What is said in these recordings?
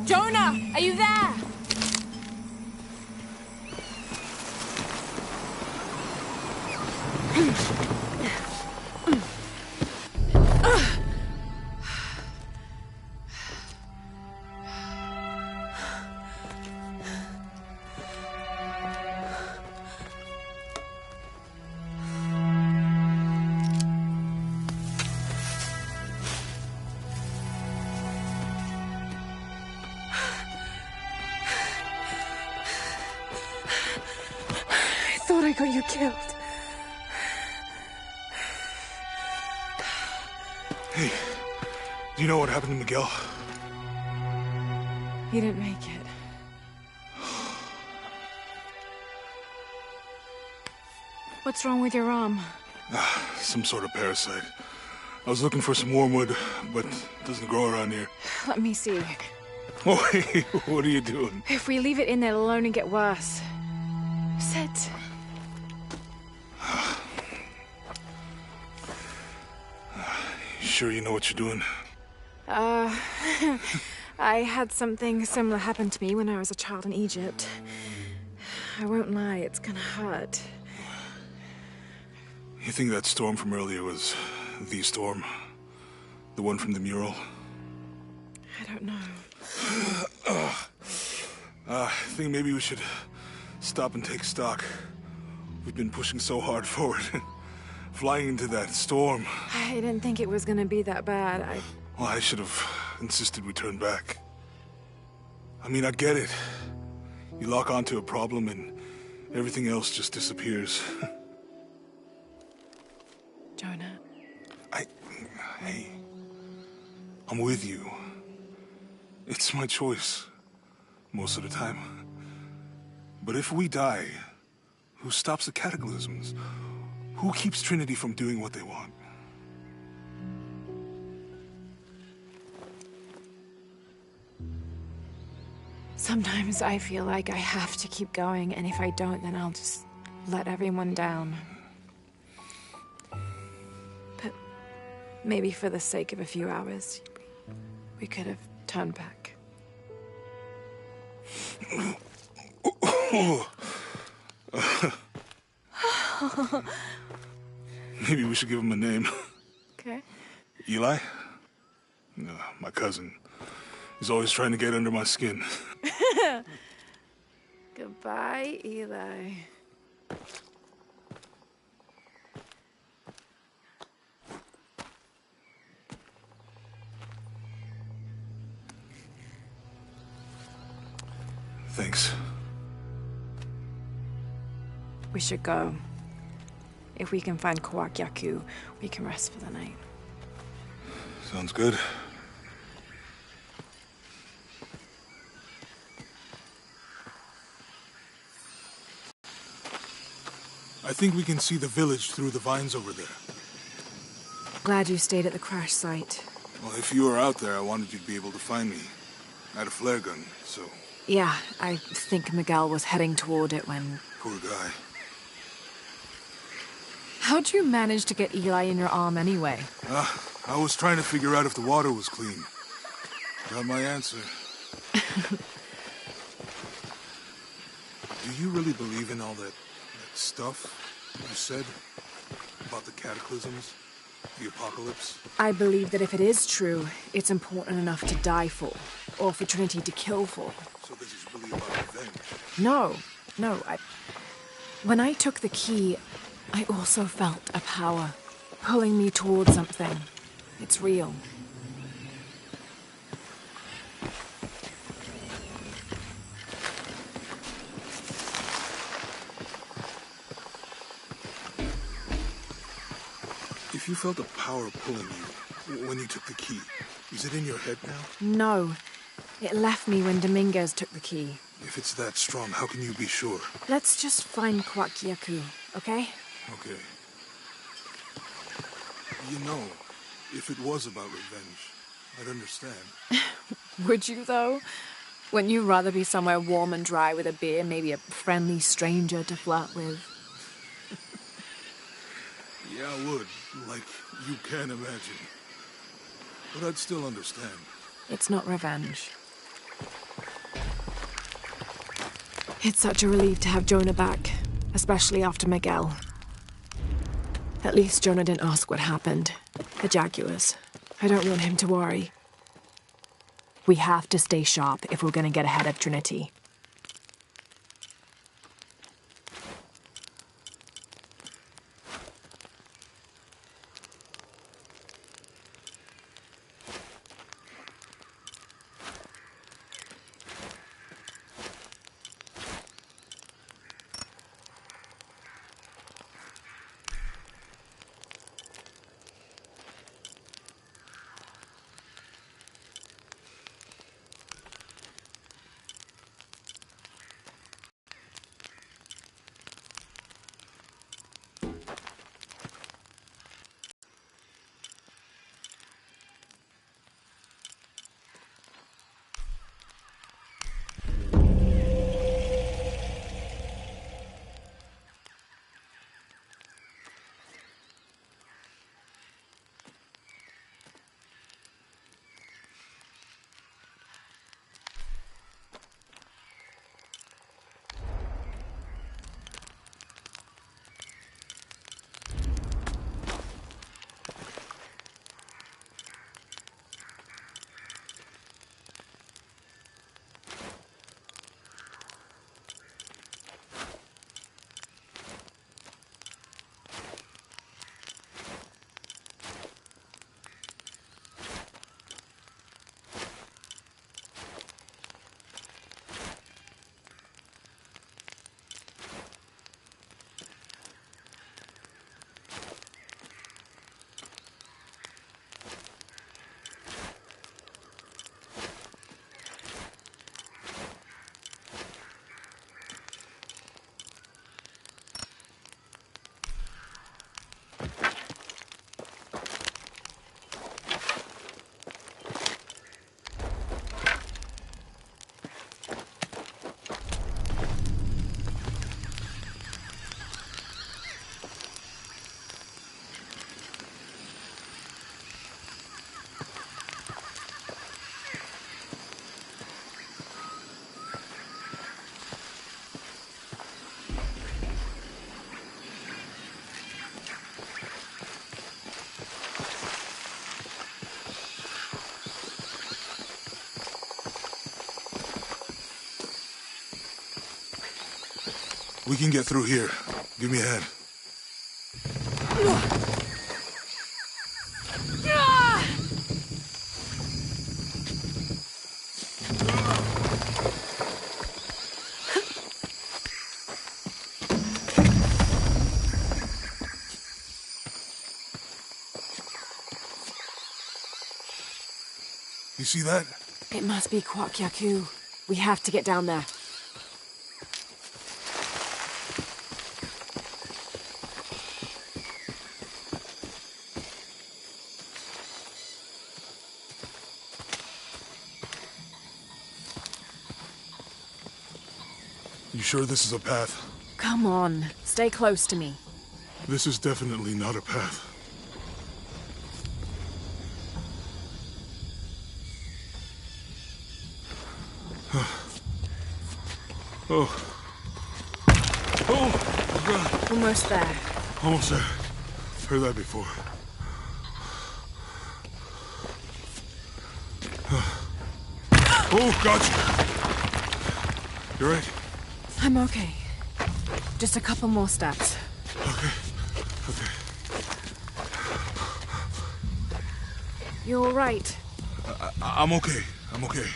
Jonah, are you there? I got you killed. Hey, do you know what happened to Miguel? He didn't make it. What's wrong with your arm? Some sort of parasite. I was looking for some wormwood, but it doesn't grow around here. Let me see. Oh, hey, what are you doing? If we leave it in there, it'll only get worse. Sit. Sure you know what you're doing? I had something similar happen to me when I was a child in Egypt. I won't lie, it's gonna hurt. You think that storm from earlier was the storm? The one from the mural? I don't know. I think maybe we should stop and take stock. We've been pushing so hard forward. Flying into that storm. I didn't think it was gonna be that bad. Well, I should have insisted we turn back. I mean, I get it. You lock onto a problem and everything else just disappears. Jonah. Hey, I'm with you. It's my choice, most of the time. But if we die, Who stops the cataclysms? Who keeps Trinity from doing what they want? Sometimes I feel like I have to keep going, and if I don't, then I'll just let everyone down. But maybe for the sake of a few hours, we could have turned back. Maybe we should give him a name. Okay. Eli? No, my cousin. He's always trying to get under my skin. Goodbye, Eli. Thanks. We should go. If we can find Kawak Yaku, we can rest for the night. Sounds good. I think we can see the village through the vines over there. Glad you stayed at the crash site. Well, if you were out there, I wanted you to be able to find me. I had a flare gun, so... Yeah, I think Miguel was heading toward it when... Poor guy. How'd you manage to get Eli in your arm anyway? I was trying to figure out if the water was clean. Got my answer. Do you really believe in all that stuff you said about the cataclysms, the apocalypse? I believe that if it is true, it's important enough to die for, or for Trinity to kill for. So this is really about revenge? No. When I took the key, I also felt a power pulling me towards something. It's real. If you felt a power pulling you when you took the key, is it in your head now? No. It left me when Dominguez took the key. If it's that strong, how can you be sure? Let's just find Kawak Yaku, okay? Okay. You know, if it was about revenge, I'd understand. Would you, though? Wouldn't you rather be somewhere warm and dry with a beer, maybe a friendly stranger to flirt with? Yeah, I would. Like you can imagine. But I'd still understand. It's not revenge. It's such a relief to have Jonah back, especially after Miguel. At least Jonah didn't ask what happened. The Jaguars. I don't want him to worry. We have to stay sharp if we're gonna get ahead of Trinity. We can get through here. Give me a hand. You see that? It must be Kwak Yaku. We have to get down there. You sure this is a path? Come on, stay close to me. This is definitely not a path. Oh. Oh, God. Almost there. Almost there. Heard that before. Oh, gotcha. You're right. I'm okay. Just a couple more steps. Okay. Okay. You're all right. I'm okay. I'm okay.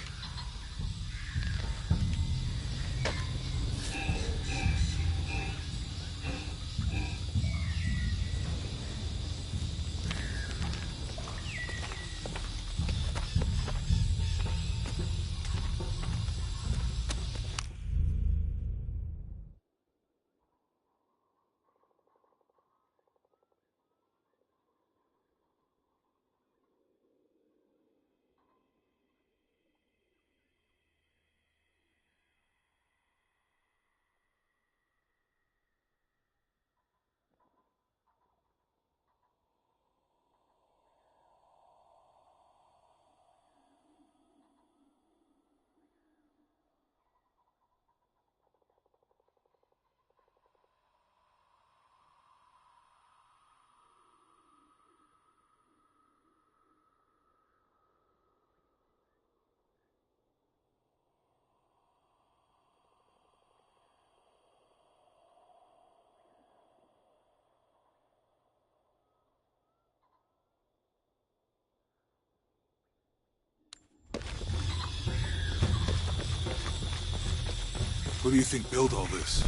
What do you think built all this?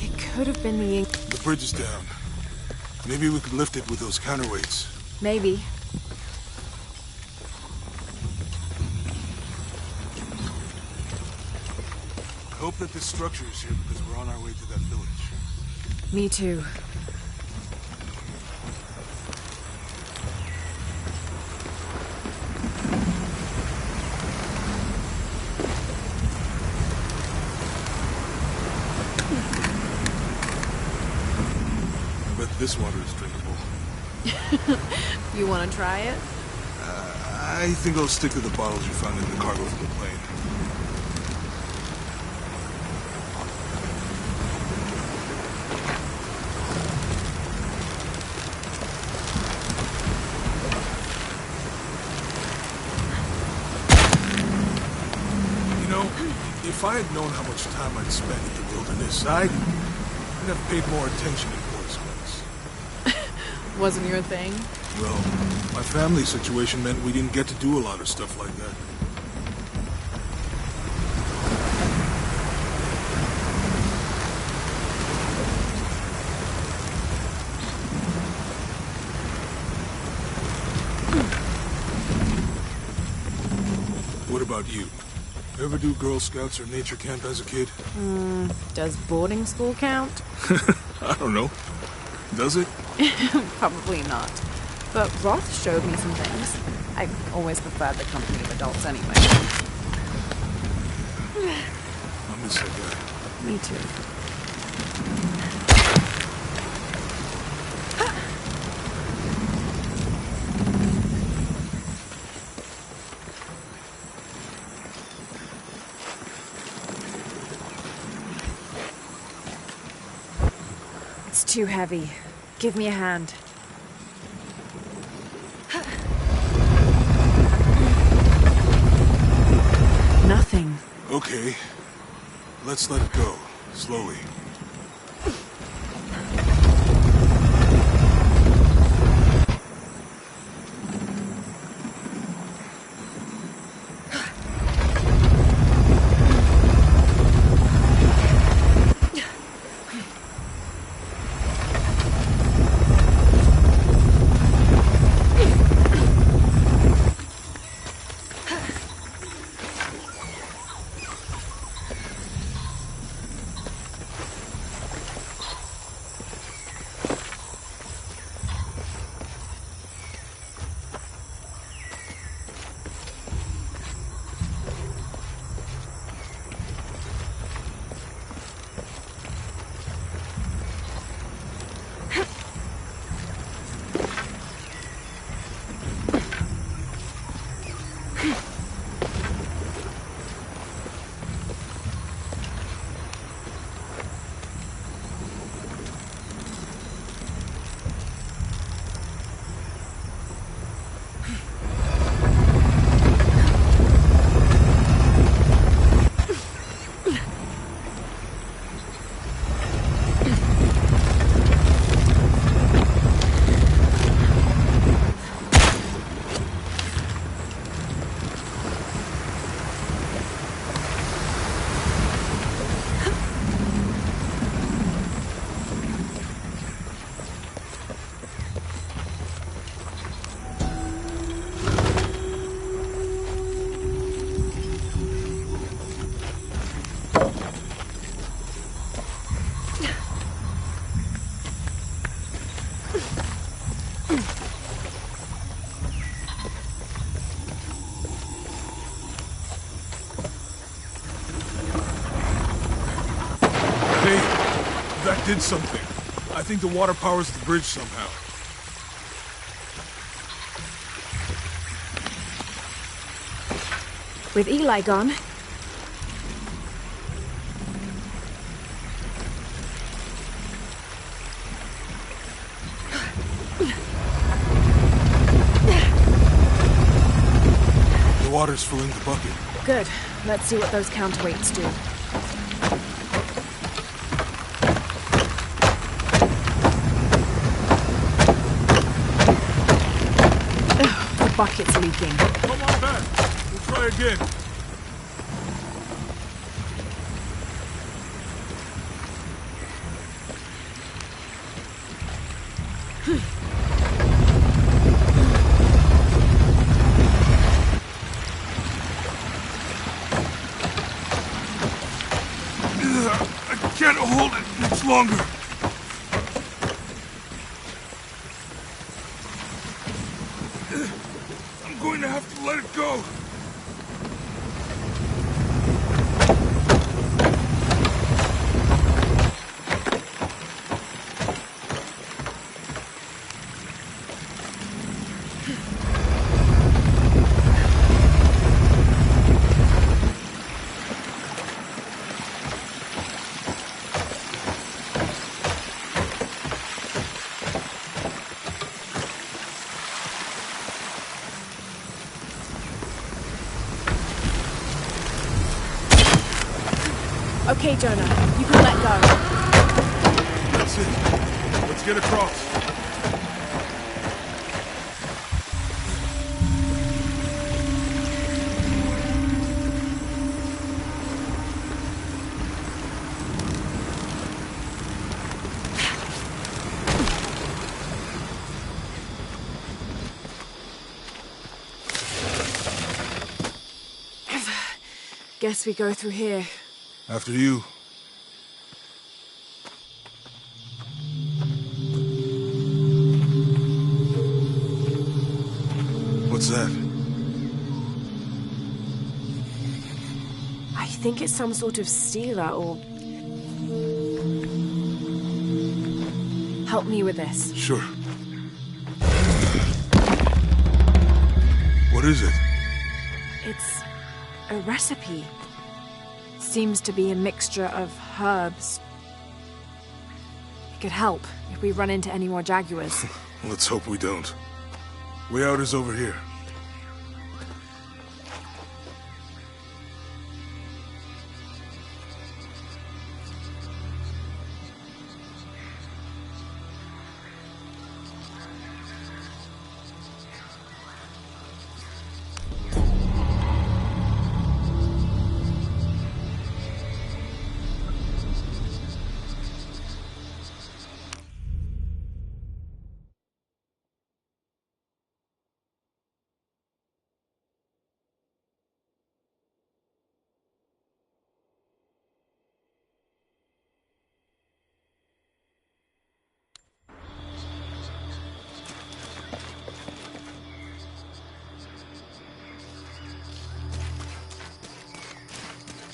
It could have been the ink. The bridge is down. Maybe we could lift it with those counterweights. Maybe. I hope that this structure is here because we're on our way to that village. Me too. This water is drinkable. You want to try it? I think I'll stick to the bottles you found in the cargo from the plane. You know, if I had known how much time I'd spent in the wilderness, I'd have paid more attention in Forest Glen. Wasn't your thing? Well, my family situation meant we didn't get to do a lot of stuff like that. What about you? Ever do Girl Scouts or nature camp as a kid? Does boarding school count? I don't know. Does it? Probably not. But Roth showed me some things. I always preferred the company of adults anyway. I miss that guy. Me too. It's too heavy. Give me a hand. Nothing. Okay. Let's let it go. Slowly. That did something. I think the water powers the bridge somehow. With Eli gone, the water's filling the bucket. good. Let's see what those counterweights do. Ugh, the bucket's leaking. Come on back. We'll try again. I can't hold it much longer. I'm going to have to let it go. Okay, Jonah, you can let go. That's it. Let's get across. Guess we go through here. After you. What's that? I think it's some sort of stealer or... Help me with this. Sure. What is it? It's a recipe. Seems to be a mixture of herbs. It could help if we run into any more jaguars. Let's hope we don't. Way out is over here.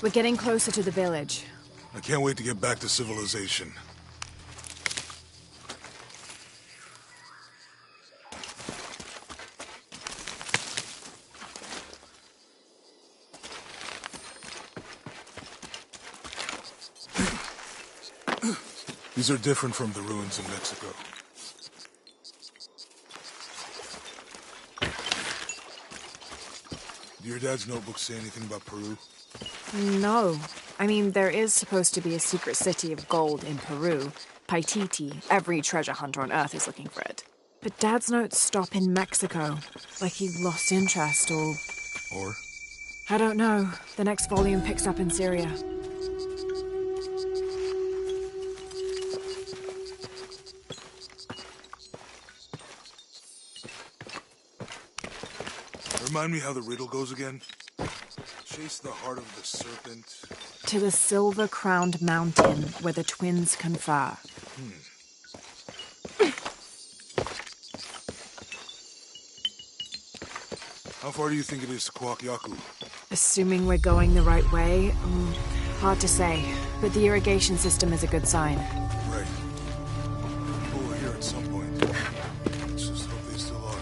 We're getting closer to the village. I can't wait to get back to civilization. These are different from the ruins in Mexico. Do your dad's notebooks say anything about Peru? No. I mean, there is supposed to be a secret city of gold in Peru. Paititi. Every treasure hunter on Earth is looking for it. But Dad's notes stop in Mexico. Like he lost interest or... Or? I don't know. The next volume picks up in Syria. Remind me how the riddle goes again? Chase the heart of the serpent... To the silver-crowned mountain where the twins confer. How far do you think it is to Kuwak Yaku? Assuming we're going the right way, Hard to say, but the irrigation system is a good sign. Right. People were here at some point. Let's just hope they still are.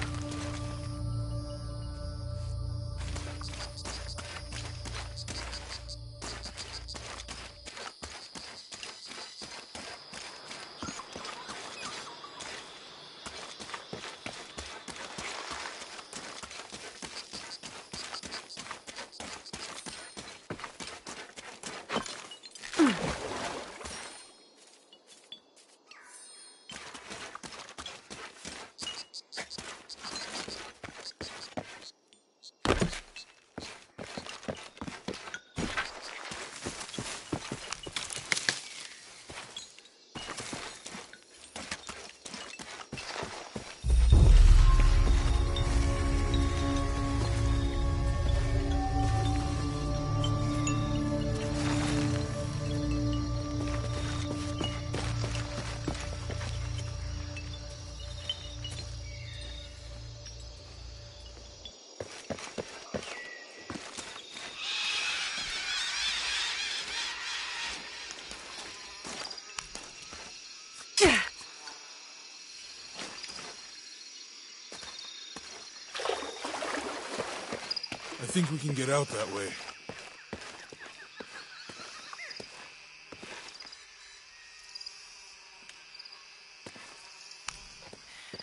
I think we can get out that way.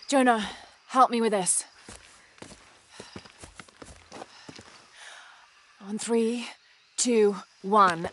Jonah, help me with this. On 3, 2, 1.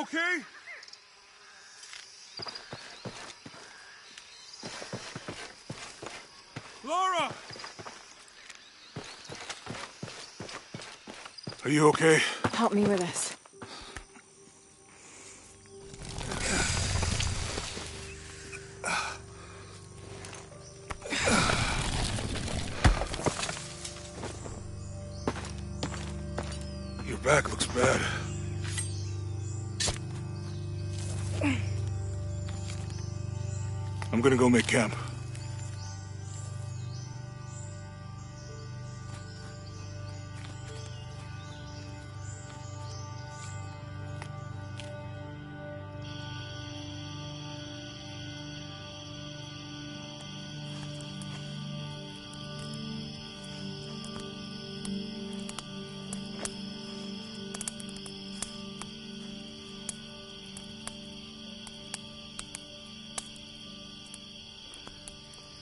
okay? Lara! Are you okay? Help me with this. Your back looks bad. I'm gonna go make camp.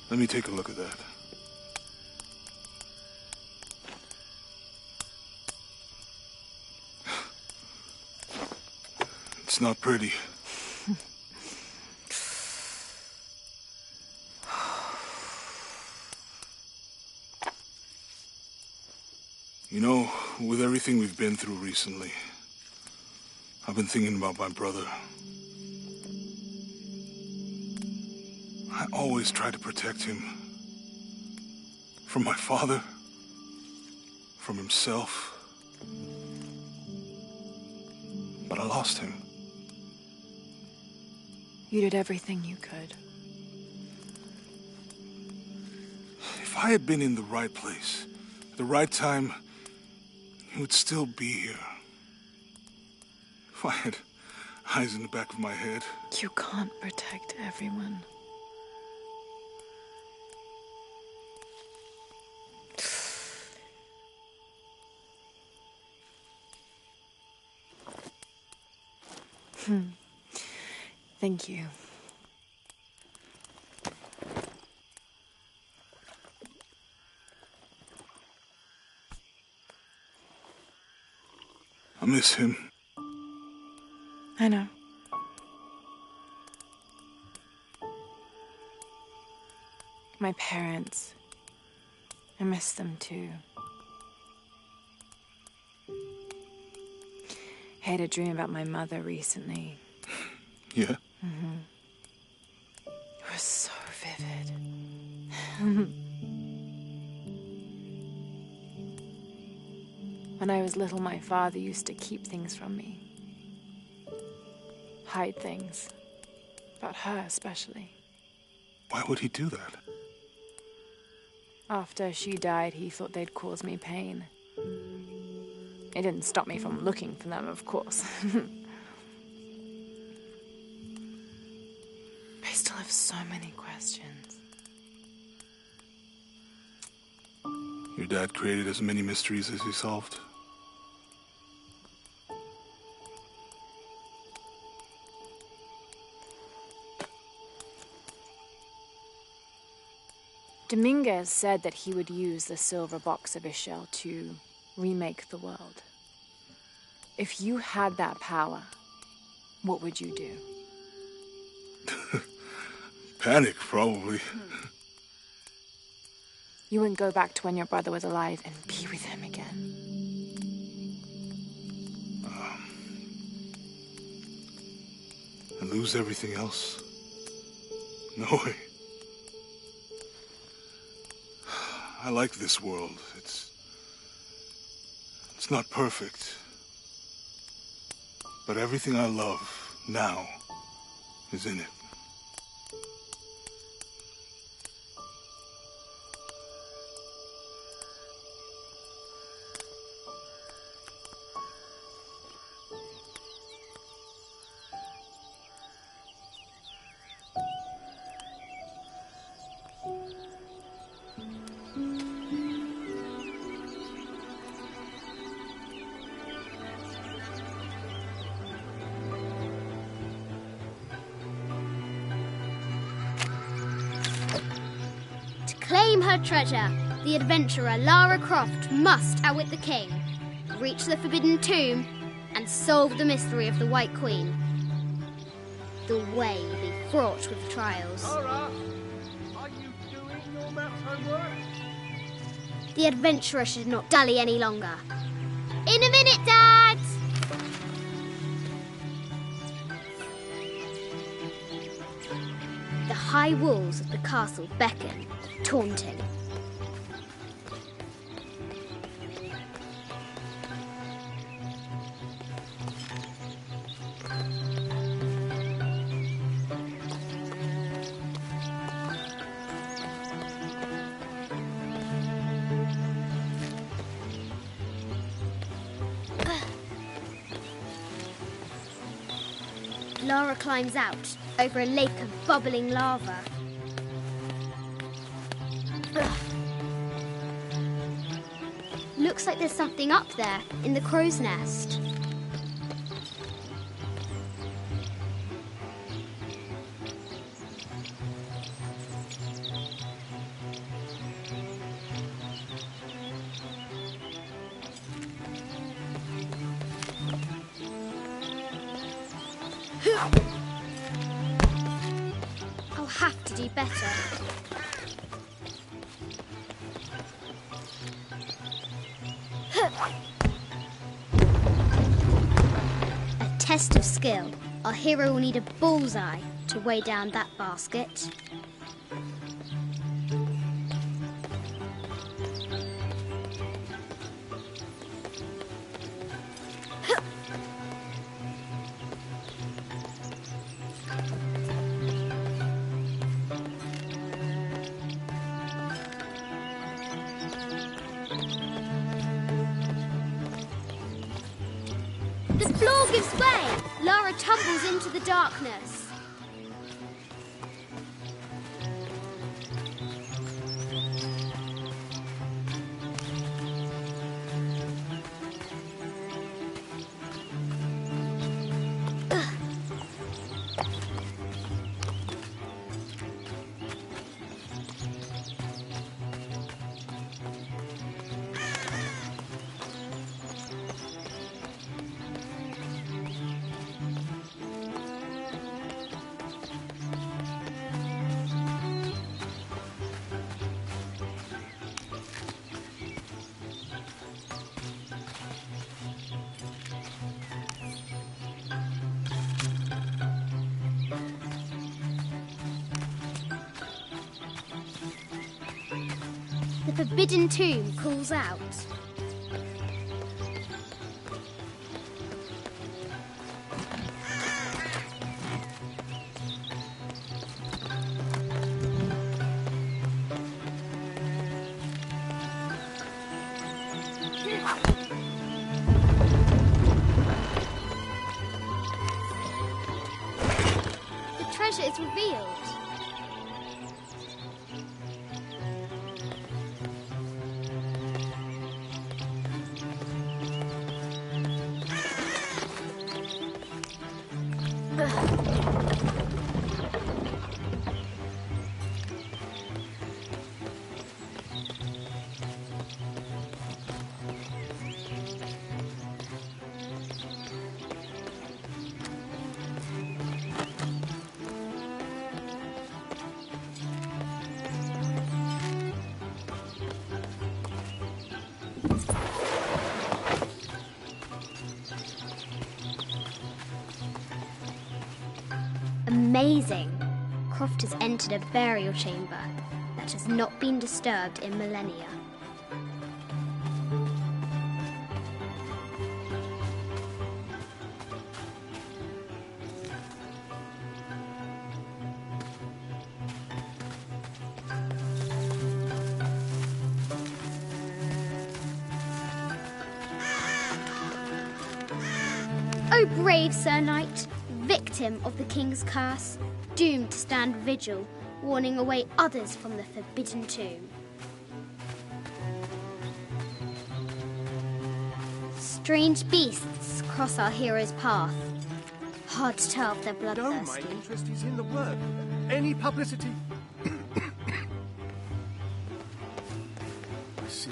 Let me take a look at that. It's not pretty. You know, with everything we've been through recently, I've been thinking about my brother. I always tried to protect him. From my father. From himself. But I lost him. You did everything you could. If I had been in the right place, at the right time, he would still be here. If I had eyes in the back of my head. You can't protect everyone. Thank you. I miss him. I know. My parents. I miss them too. I had a dream about my mother recently. Yeah? It was so vivid. When I was little, my father used to keep things from me. Hide things. About her, especially. Why would he do that? After she died, he thought they'd cause me pain. It didn't stop me from looking for them, of course. I still have so many questions. Your dad created as many mysteries as he solved. Dominguez said that he would use the silver box of Ixchel to remake the world. If you had that power, what would you do? Panic, probably. You wouldn't go back to when your brother was alive and be with him again. And lose everything else? No way. I like this world. It's not perfect. But everything I love now is in it. Claim her treasure. The adventurer Lara Croft must outwit the king, reach the Forbidden Tomb, and solve the mystery of the White Queen. The way will be fraught with trials. Laura, are you doing your maths homework? The adventurer should not dally any longer. In a minute, Dad! The high walls of the castle beckon, taunting. Lara climbs out over a lake of bubbling lava. Looks like there's something up there in the crow's nest. I'll have to do better. A test of skill. Our hero will need a bullseye to weigh down that basket. The floor gives way. Lara tumbles into the darkness. The forbidden tomb calls out. The treasure is revealed. Amazing! Croft has entered a burial chamber that has not been disturbed in millennia. O brave Sir Knight, victim of the King's curse, doomed to stand vigil, warning away others from the forbidden tomb. Strange beasts cross our hero's path. Hard to tell if they're No, my bloodthirsty. interest is in the work. Any publicity? I see.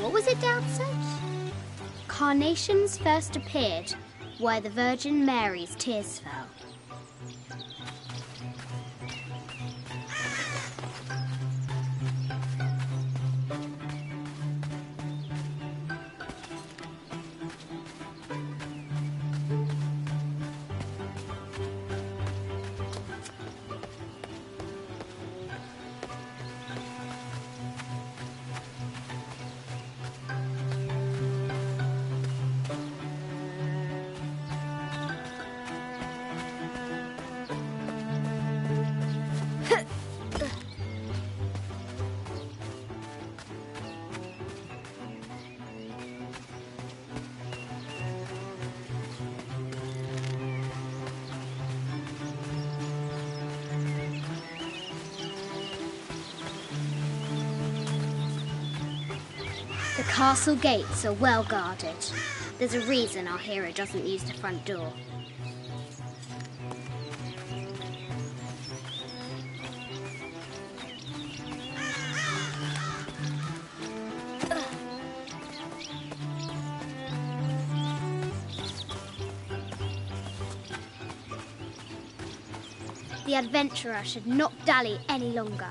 What was it Dad said? Carnations first appeared where the Virgin Mary's tears fell. The castle gates are well guarded. There's a reason our hero doesn't use the front door. The adventurer should not dally any longer.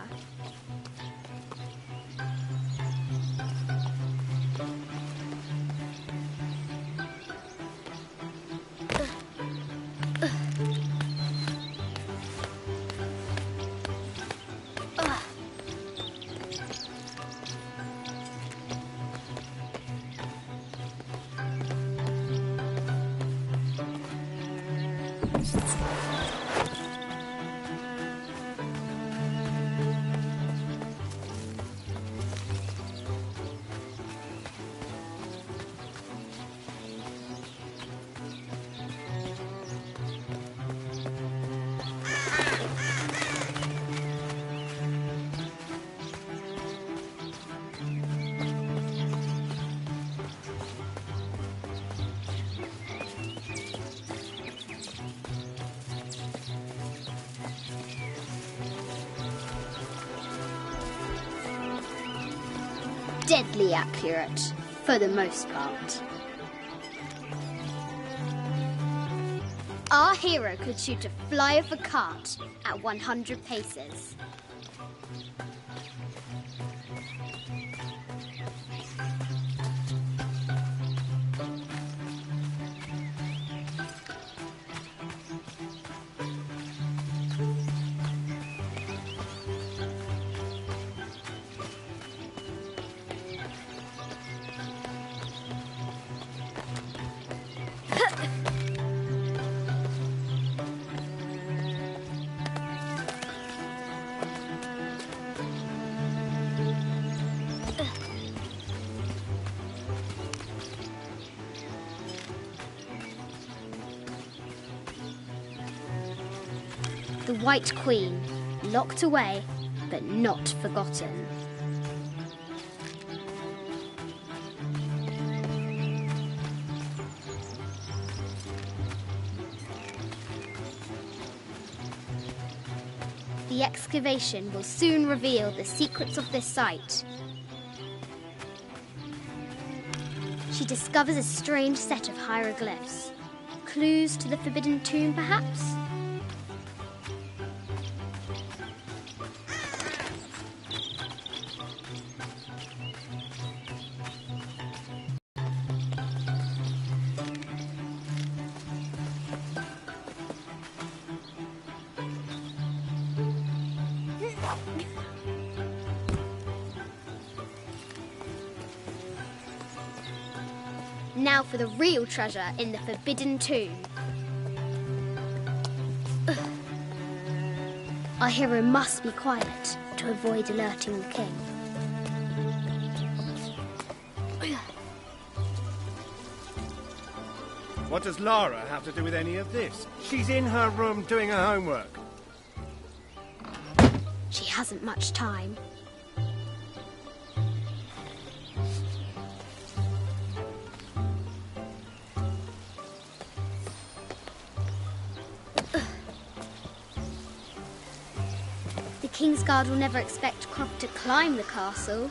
Deadly accurate, for the most part. Our hero could shoot a fly of a cart at 100 paces. The White Queen, locked away, but not forgotten. The excavation will soon reveal the secrets of this site. She discovers a strange set of hieroglyphs. Clues to the Forbidden Tomb, perhaps? Now for the real treasure in the Forbidden Tomb. Our hero must be quiet to avoid alerting the king. What does Lara have to do with any of this? She's in her room doing her homework. She hasn't much time. The Kingsguard will never expect Croft to climb the castle.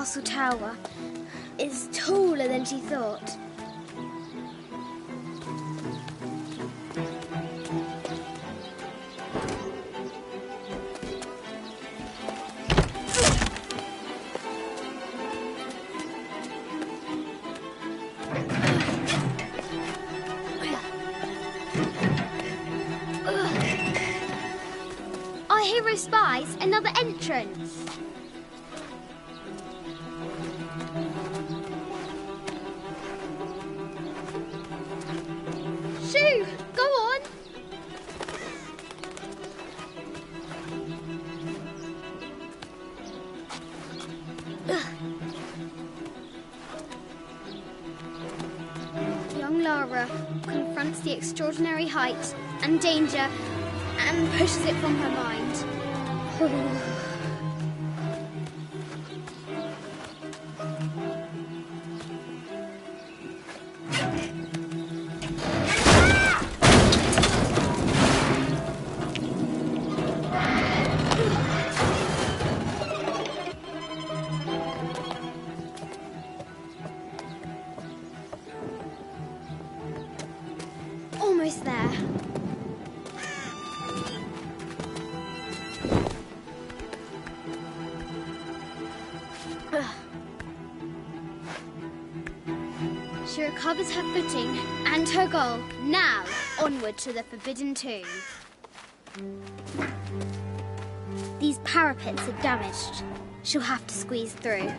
castle tower is taller than she thought. Our hero spies another entrance. Shoo! Go on! Young Lara confronts the extraordinary height and danger and pushes it from her mind. Almost there. She recovers her footing and her goal. Now, onward to the Forbidden Tomb. These parapets are damaged. She'll have to squeeze through.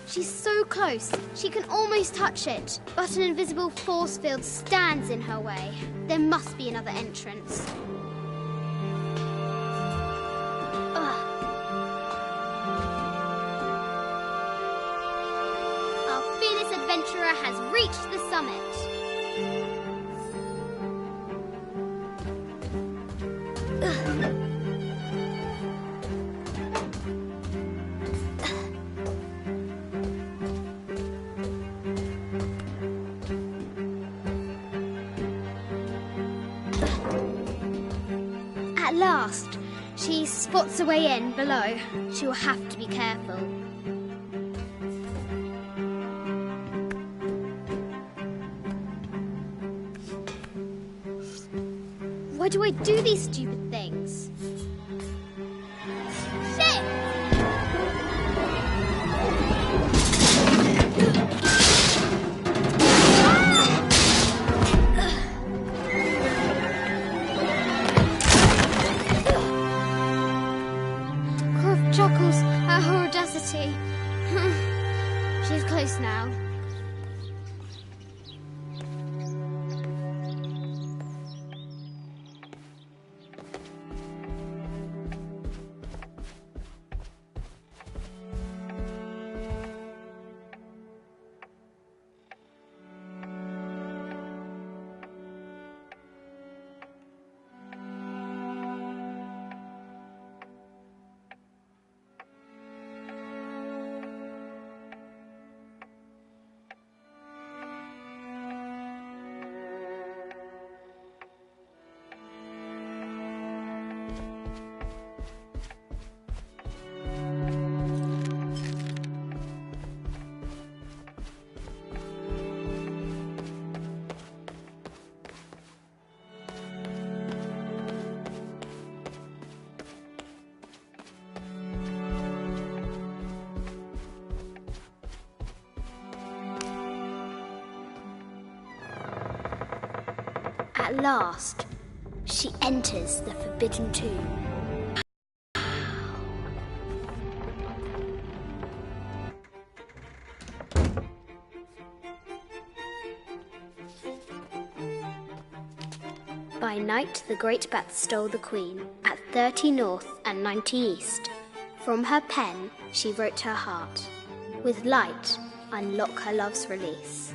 She's so close, she can almost touch it, but an invisible force field stands in her way. There must be another entrance. Our fearless adventurer has reached the summit. At last, she spots a way in below. She will have to be careful. Why do I do these stupid things? Shit! Croft chuckles at her audacity. She's close now. At last, she enters the Forbidden Tomb. By night, the great bat stole the queen at 30 north and 90 east. From her pen, she wrote her heart. With light, unlock her love's release.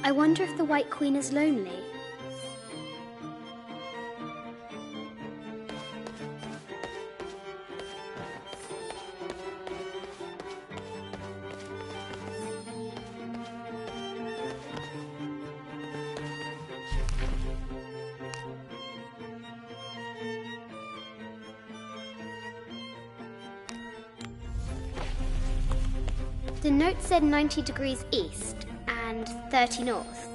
I wonder if the White Queen is lonely. The note said 90 degrees east and 30 north.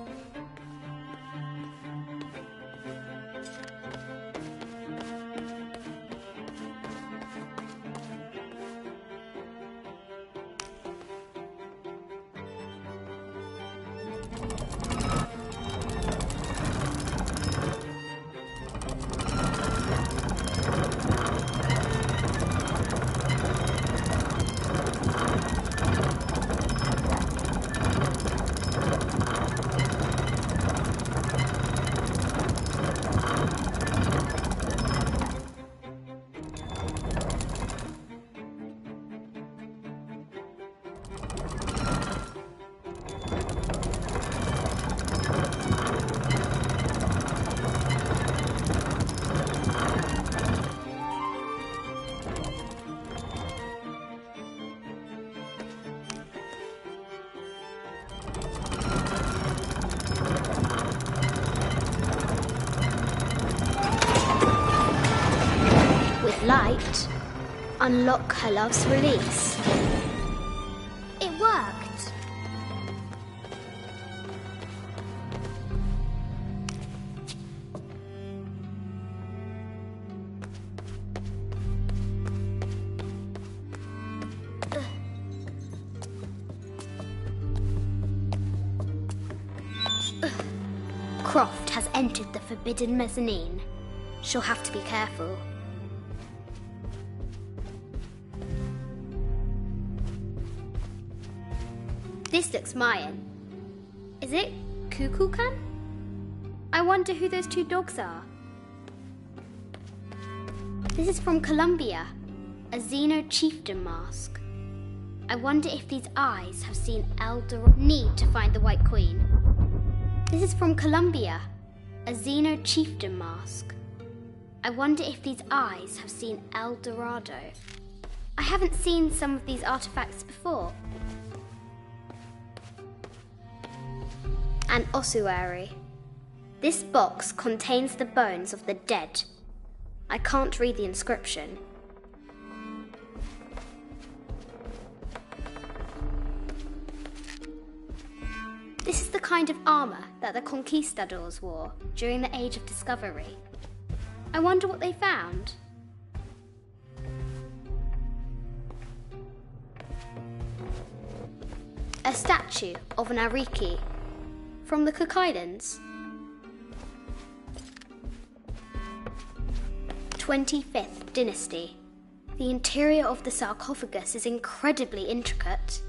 Light, unlock her love's release. It worked. Croft has entered the forbidden mezzanine. She'll have to be careful. This looks Mayan. Is it Kukulkan? I wonder who those two dogs are. This is from Columbia, a Xeno chieftain mask. I wonder if these eyes have seen El Dorado. Need to find the White Queen. This is from Columbia, a Xeno chieftain mask. I wonder if these eyes have seen El Dorado. I haven't seen some of these artifacts before. An ossuary. This box contains the bones of the dead. I can't read the inscription. This is the kind of armour that the conquistadors wore during the Age of Discovery. I wonder what they found. A statue of an Ariki. From the Cook Islands. 25th Dynasty. The interior of the sarcophagus is incredibly intricate.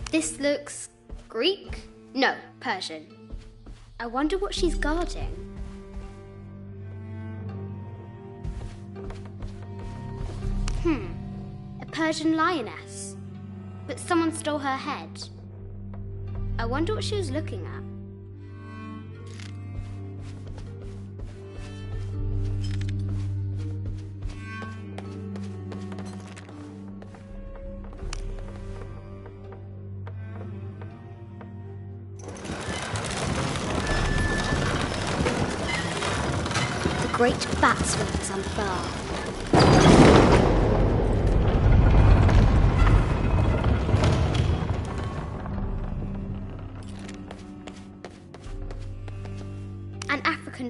This looks Greek? No, Persian. I wonder what she's guarding. Persian lioness, but someone stole her head. I wonder what she was looking at. The great bat's wings unfurl.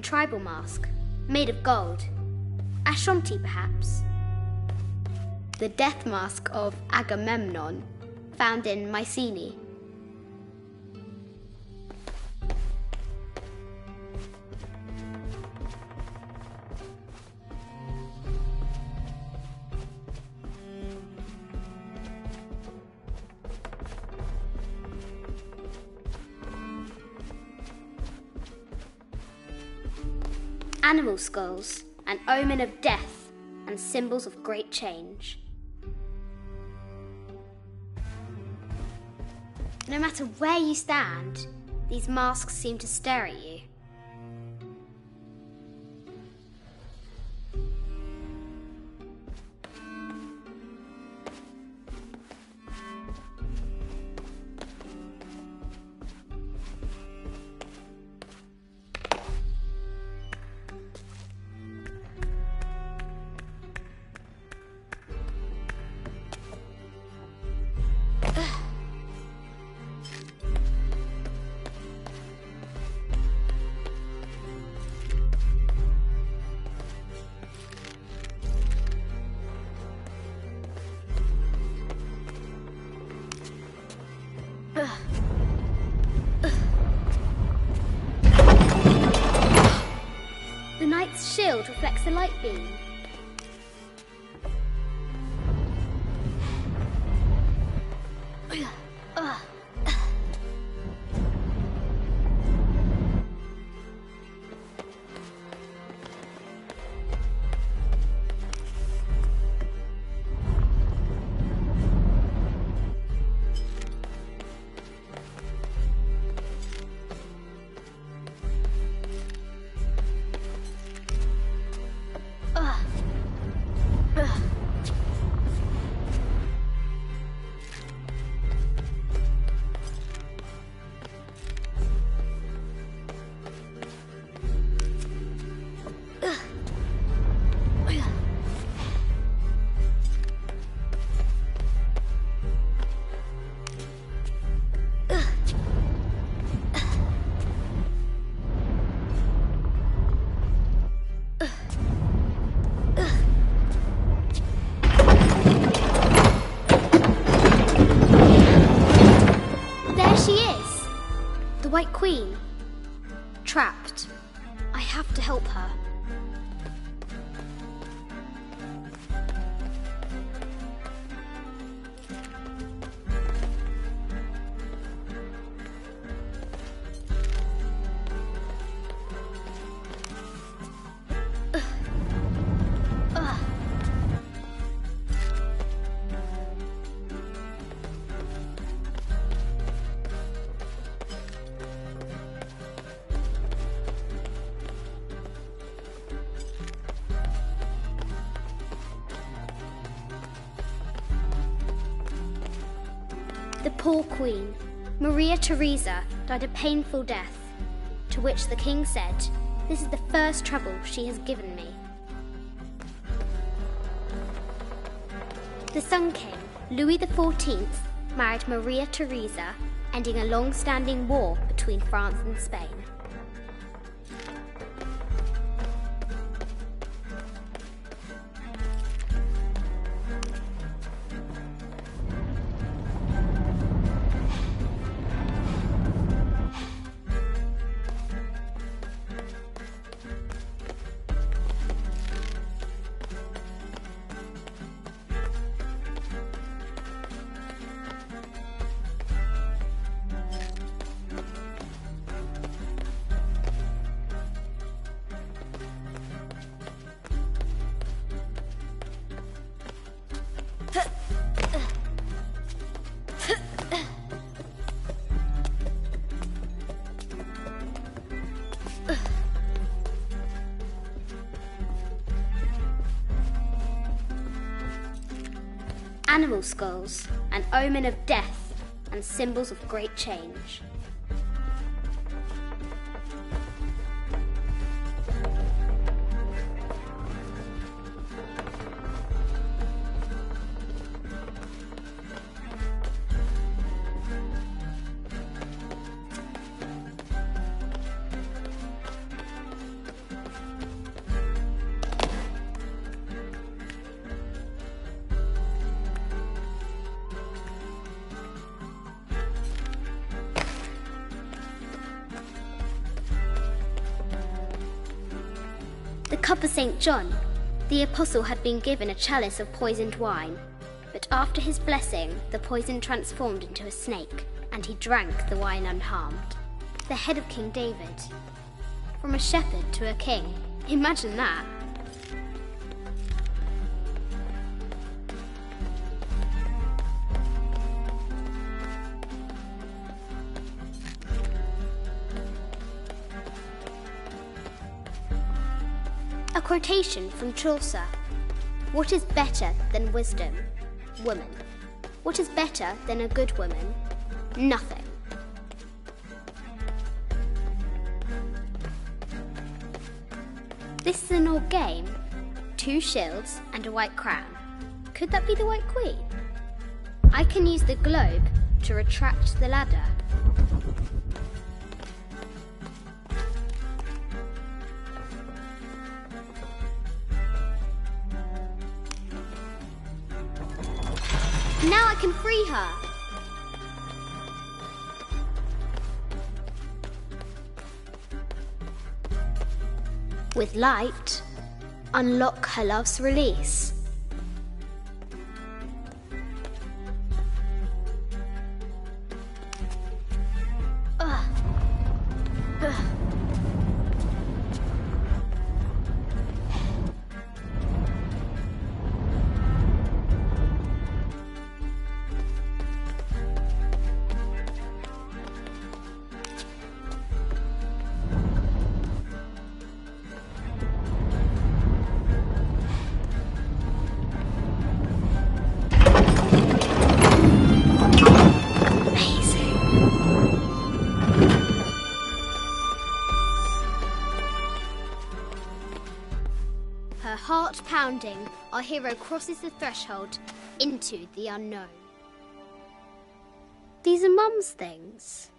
Tribal mask, made of gold. Ashanti, perhaps. The death mask of Agamemnon, found in Mycenae. Animal skulls, an omen of death and symbols of great change. No matter where you stand, these masks seem to stare at you. shield reflects the light beam. White Queen. Trapped. I have to help her. The poor Queen, Maria Theresa, died a painful death, to which the king said, "This is the first trouble she has given me." The Sun King, Louis XIV, married Maria Theresa, ending a long-standing war between France and Spain. Animal skulls, an omen of death and symbols of great change. The cup of St. John. The apostle had been given a chalice of poisoned wine, but after his blessing, the poison transformed into a snake, and he drank the wine unharmed. The head of King David. From a shepherd to a king. Imagine that. A quotation from Chaucer. What is better than wisdom? Woman. What is better than a good woman? Nothing. This is an old game. 2 shields and a white crown. Could that be the White Queen? I can use the globe to retract the ladder. Now I can free her! With light, unlock her love's release. Her heart pounding, our hero crosses the threshold into the unknown. These are Mum's things.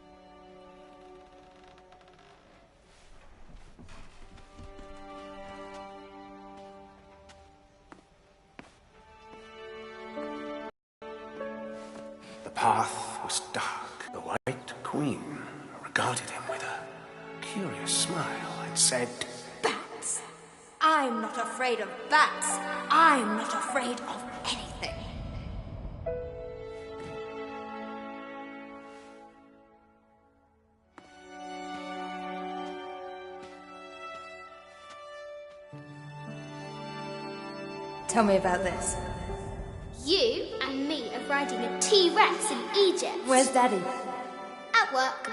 The path was dark. The White Queen regarded him with a curious smile and said, Bats! I'm not afraid of bats. I'm not afraid of anything. Tell me about this. You and me are riding a T-Rex in Egypt. Where's Daddy? At work.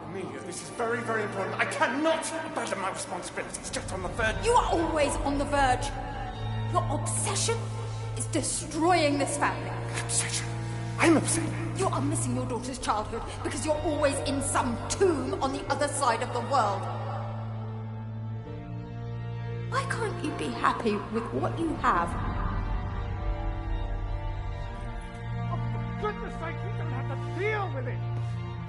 Amelia, this is very, very important. I cannot abandon my responsibilities just on the verge. You are always on the verge. Your obsession is destroying this family. Obsession. I'm upset. You are missing your daughter's childhood because you're always in some tomb on the other side of the world. Why can't you be happy with what you have? Oh, for goodness sake, you don't have to deal with it!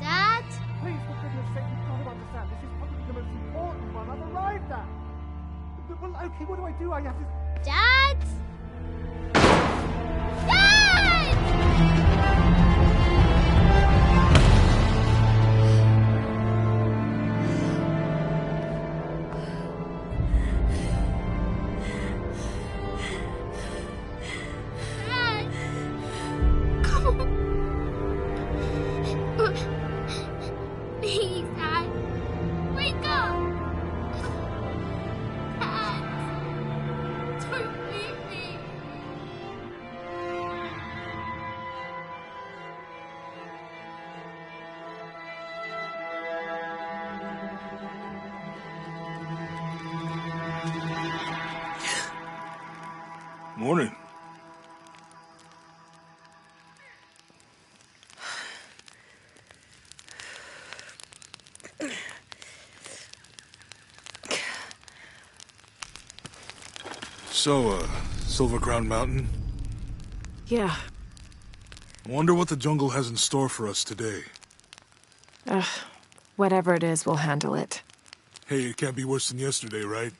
Dad? Please, for goodness sake, you've got to understand. This is probably the most important one I've arrived at. Well, okay, what do I do? I have to... Dad? Dad! Dad! Come on. Please, Dad. Wake up. Dad. Don't leave me. Morning. So, Silver Crown Mountain? Yeah. I wonder what the jungle has in store for us today. Whatever it is, we'll handle it. Hey, it can't be worse than yesterday, right?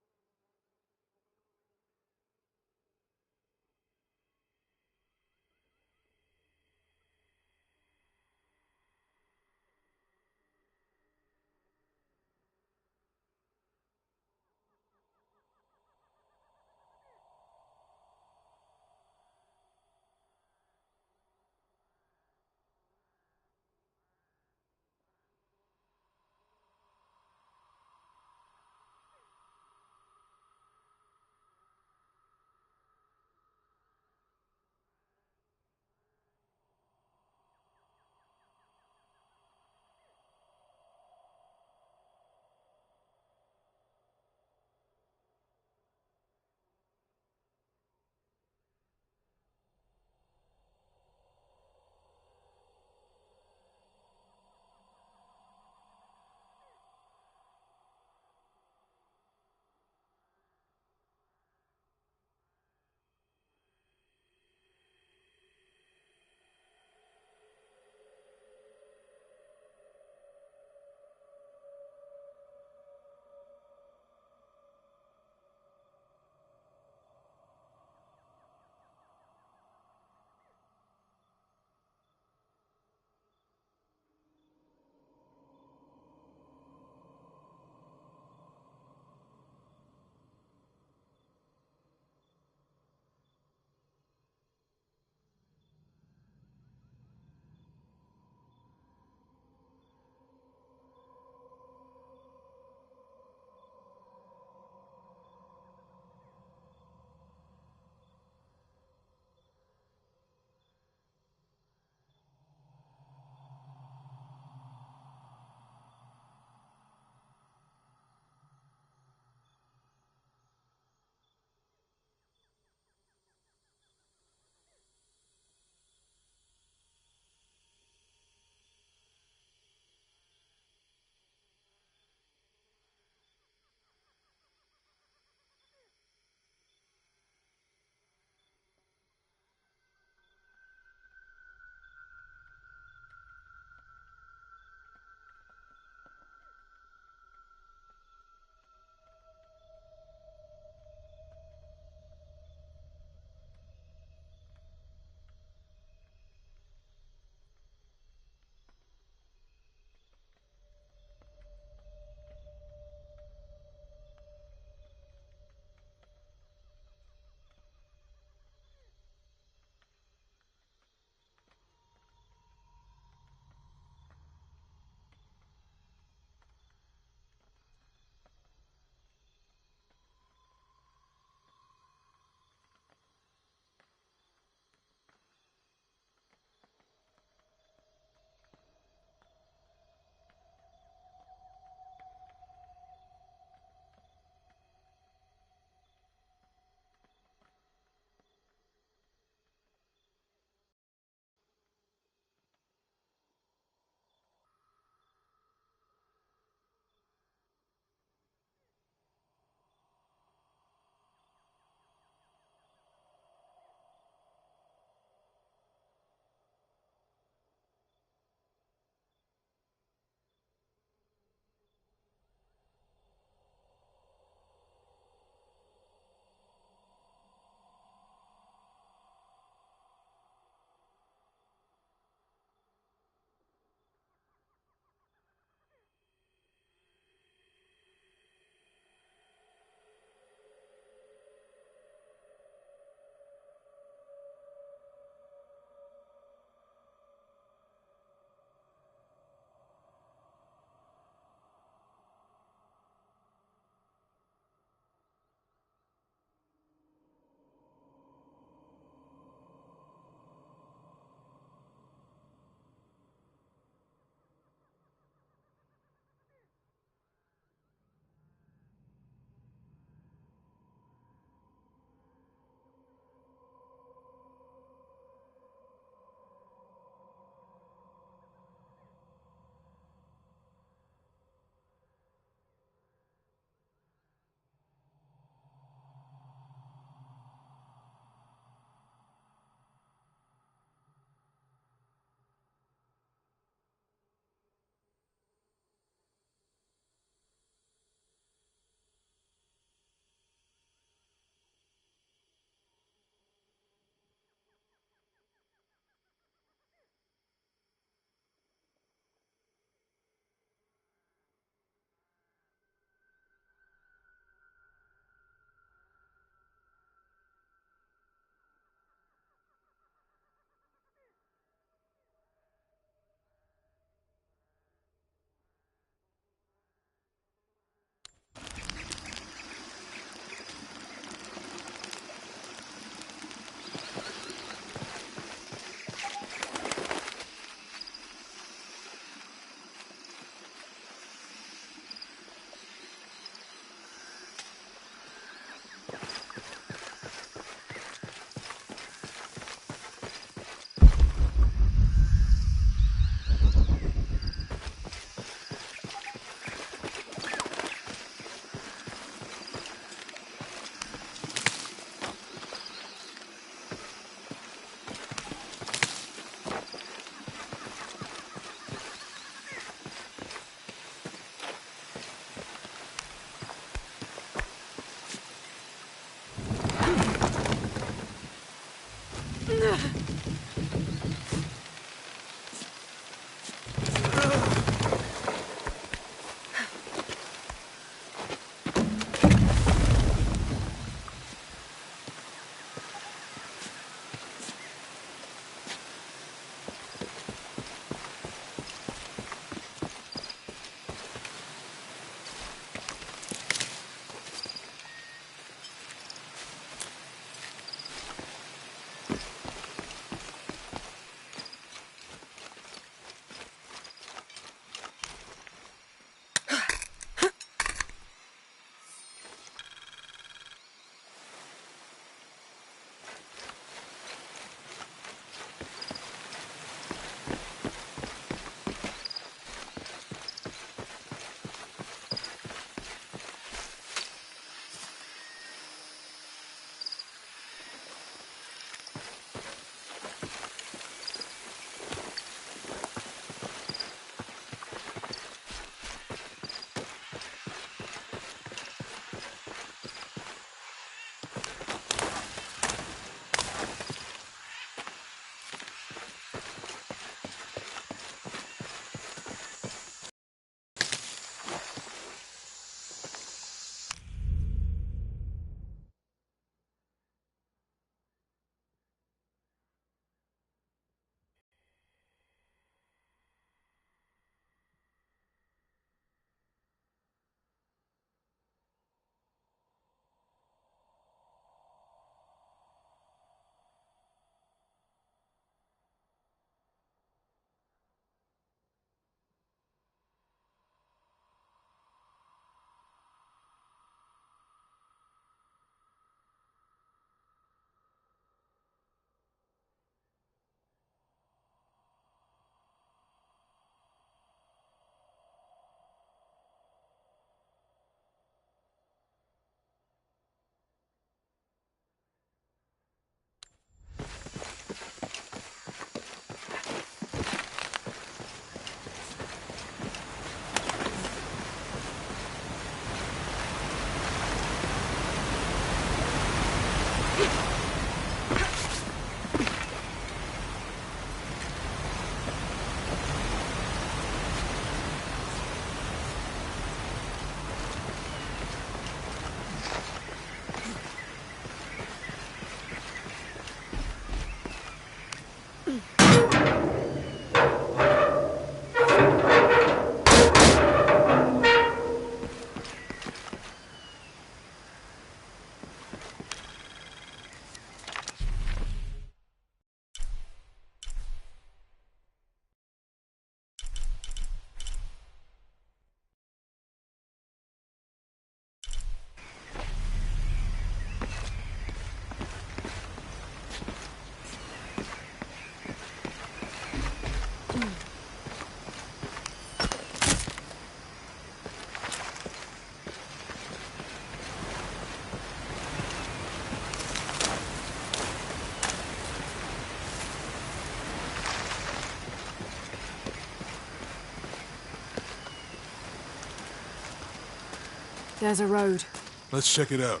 There's a road. Let's check it out.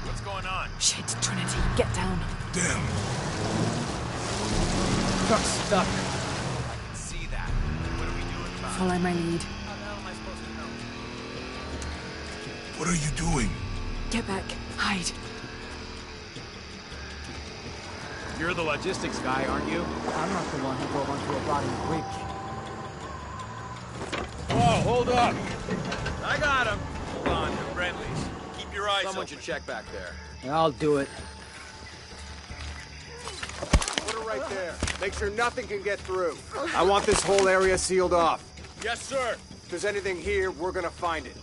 What's going on? Shit, Trinity, get down. Damn. Truck's stuck. I can see that. What are we doing about it? Follow my lead. How the hell am I supposed to know? What are you doing? Get back. Hide. You're the logistics guy, aren't you? I'm not the one who drove onto a rotting bridge. Whoa, hold up! I got him! Hold on, they're friendlies. Keep your eyes Someone should check back there. I'll do it. Put her right there. Make sure nothing can get through. I want this whole area sealed off. Yes, sir! If there's anything here, we're gonna find it.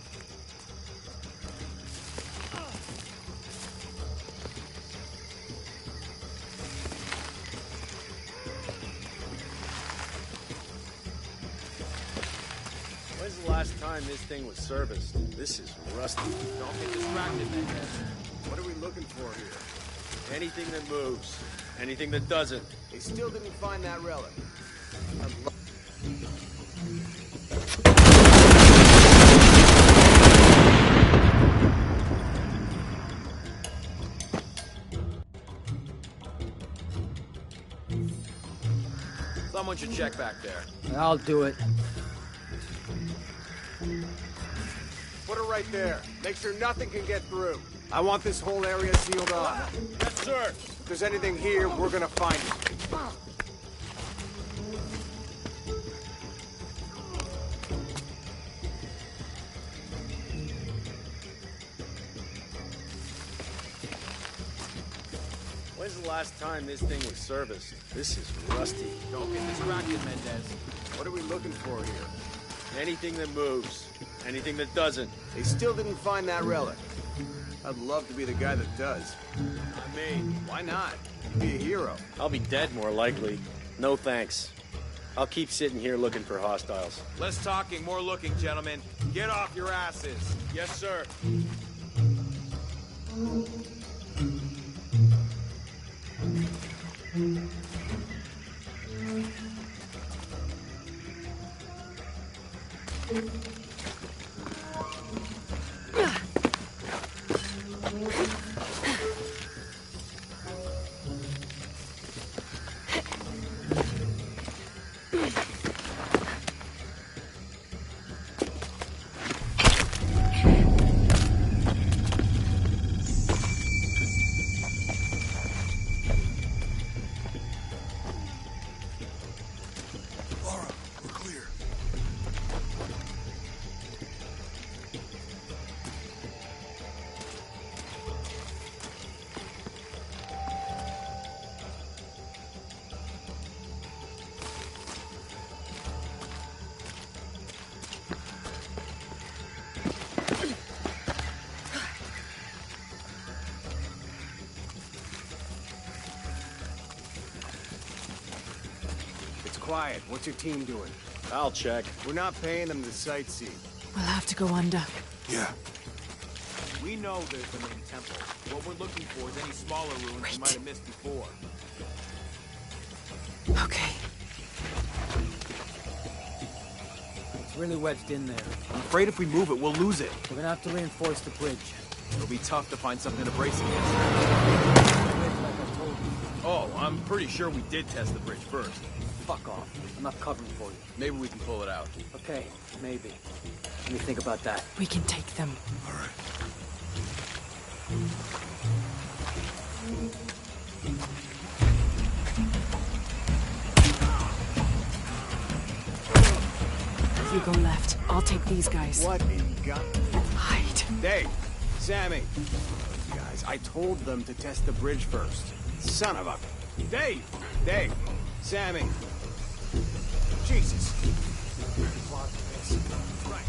When's the last time this thing was serviced? This is rusty. Don't get distracted, man. What are we looking for here? Anything that moves. Anything that doesn't. They still didn't find that relic. Someone should check back there. I'll do it. Put it right there. Make sure nothing can get through. I want this whole area sealed off. Yes, sir. If there's anything here, we're gonna find it. When's the last time this thing was serviced? This is rusty. Don't get distracted, Mendez. What are we looking for here? Anything that moves. Anything that doesn't. They still didn't find that relic. I'd love to be the guy that does. Not me. Why not? You'd be a hero. I'll be dead more likely. No thanks. I'll keep sitting here looking for hostiles. Less talking, more looking, gentlemen. Get off your asses. Yes, sir. Lara, we're clear. It's quiet. What's your team doing? I'll check. We're not paying them to sightsee. We'll have to go under. Yeah. We know there's the main temple. What we're looking for is any smaller ruins we might have missed before. Okay. It's really wedged in there. I'm afraid if we move it, we'll lose it. We're gonna have to reinforce the bridge. It'll be tough to find something to brace against. The bridge, like I told you. Oh, I'm pretty sure we did test the bridge first. Fuck off. I'm not covering for you. Maybe we can pull it out. Okay, maybe. Let me think about that. We can take them. All right. You go left. I'll take these guys. What in God? Hide. Dave! Sammy! Those guys, I told them to test the bridge first. Son of a... Dave! Dave! Sammy! Jesus! Right.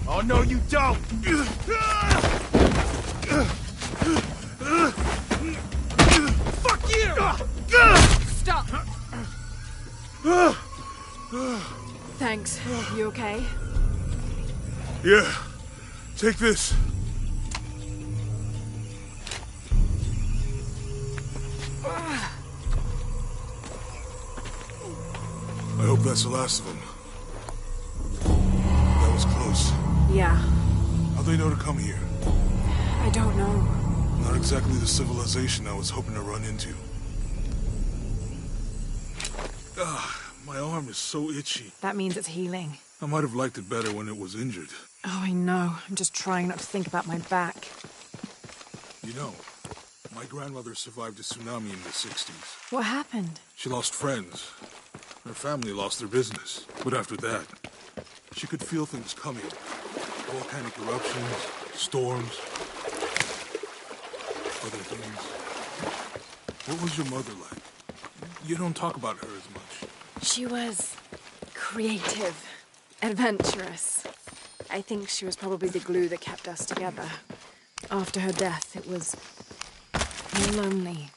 Oh, no, you don't! Fuck you! Stop! Thanks. You okay? Yeah. Take this. I hope that's the last of them. That was close. Yeah. How'd they know to come here? I don't know. Not exactly the civilization I was hoping to run into. My arm is so itchy. That means it's healing. I might have liked it better when it was injured. Oh, I know. I'm just trying not to think about my back. You know, my grandmother survived a tsunami in the 60s. What happened? She lost friends. Her family lost their business. But after that, she could feel things coming. Volcanic eruptions, storms, other things. What was your mother like? You don't talk about her as much. She was creative, adventurous. I think she was probably the glue that kept us together. After her death, it was lonely.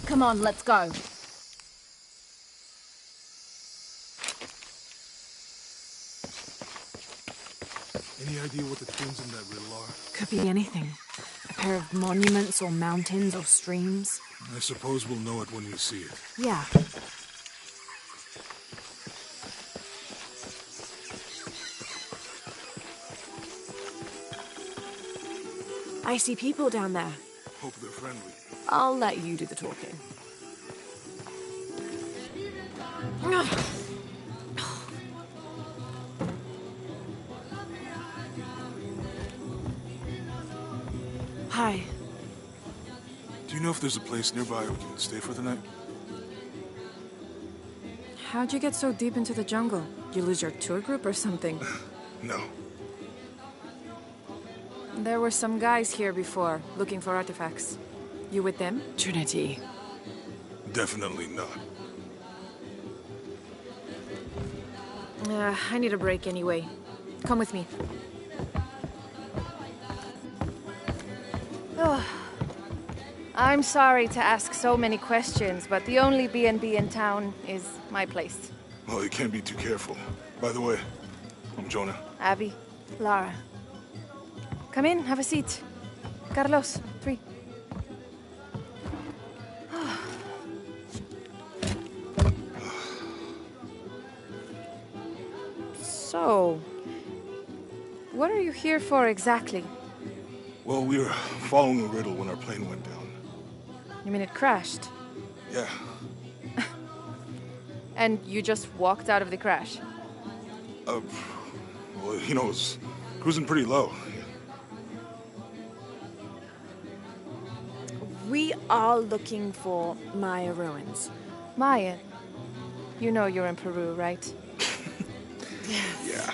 Come on, let's go. Any idea what the twins in that riddle are? Could be anything. A pair of monuments or mountains or streams. I suppose we'll know it when we see it. Yeah. I see people down there. Hope they're friendly. I'll let you do the talking. Hi. Do you know if there's a place nearby we can stay for the night? How'd you get so deep into the jungle? You lose your tour group or something? No. There were some guys here before, looking for artifacts. You with them? Trinity. Definitely not. I need a break anyway. Come with me. Oh. I'm sorry to ask so many questions, but the only B&B in town is my place. Well, you can't be too careful. By the way, I'm Jonah. Abby. Lara. Come in, have a seat. Carlos, 3. So, what are you here for exactly? Well, we were following a riddle when our plane went down. You mean it crashed? Yeah. And you just walked out of the crash? Well, you know, it was cruising pretty low. We are looking for Maya ruins. Maya? You know you're in Peru, right? Yeah.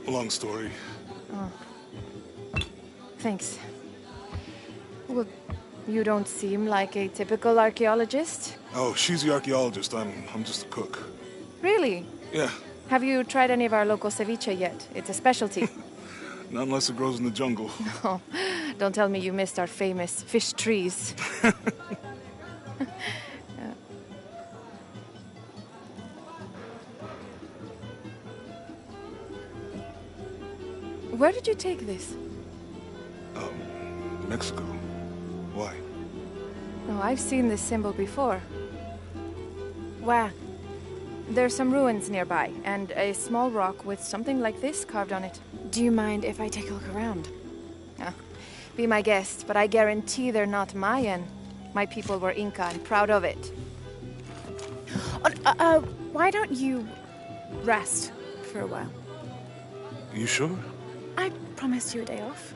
Long story. Oh. Thanks. Well, you don't seem like a typical archaeologist. Oh, she's the archaeologist. I'm just a cook. Really? Yeah. Have you tried any of our local ceviche yet? It's a specialty. Not unless it grows in the jungle. Oh, don't tell me you missed our famous fish trees. Where did you take this? Mexico. Why? Oh, I've seen this symbol before. Where? There's some ruins nearby, and a small rock with something like this carved on it. Do you mind if I take a look around? Be my guest, but I guarantee they're not Mayan. My people were Inca and proud of it. Why don't you rest for a while? You sure? I promised you a day off.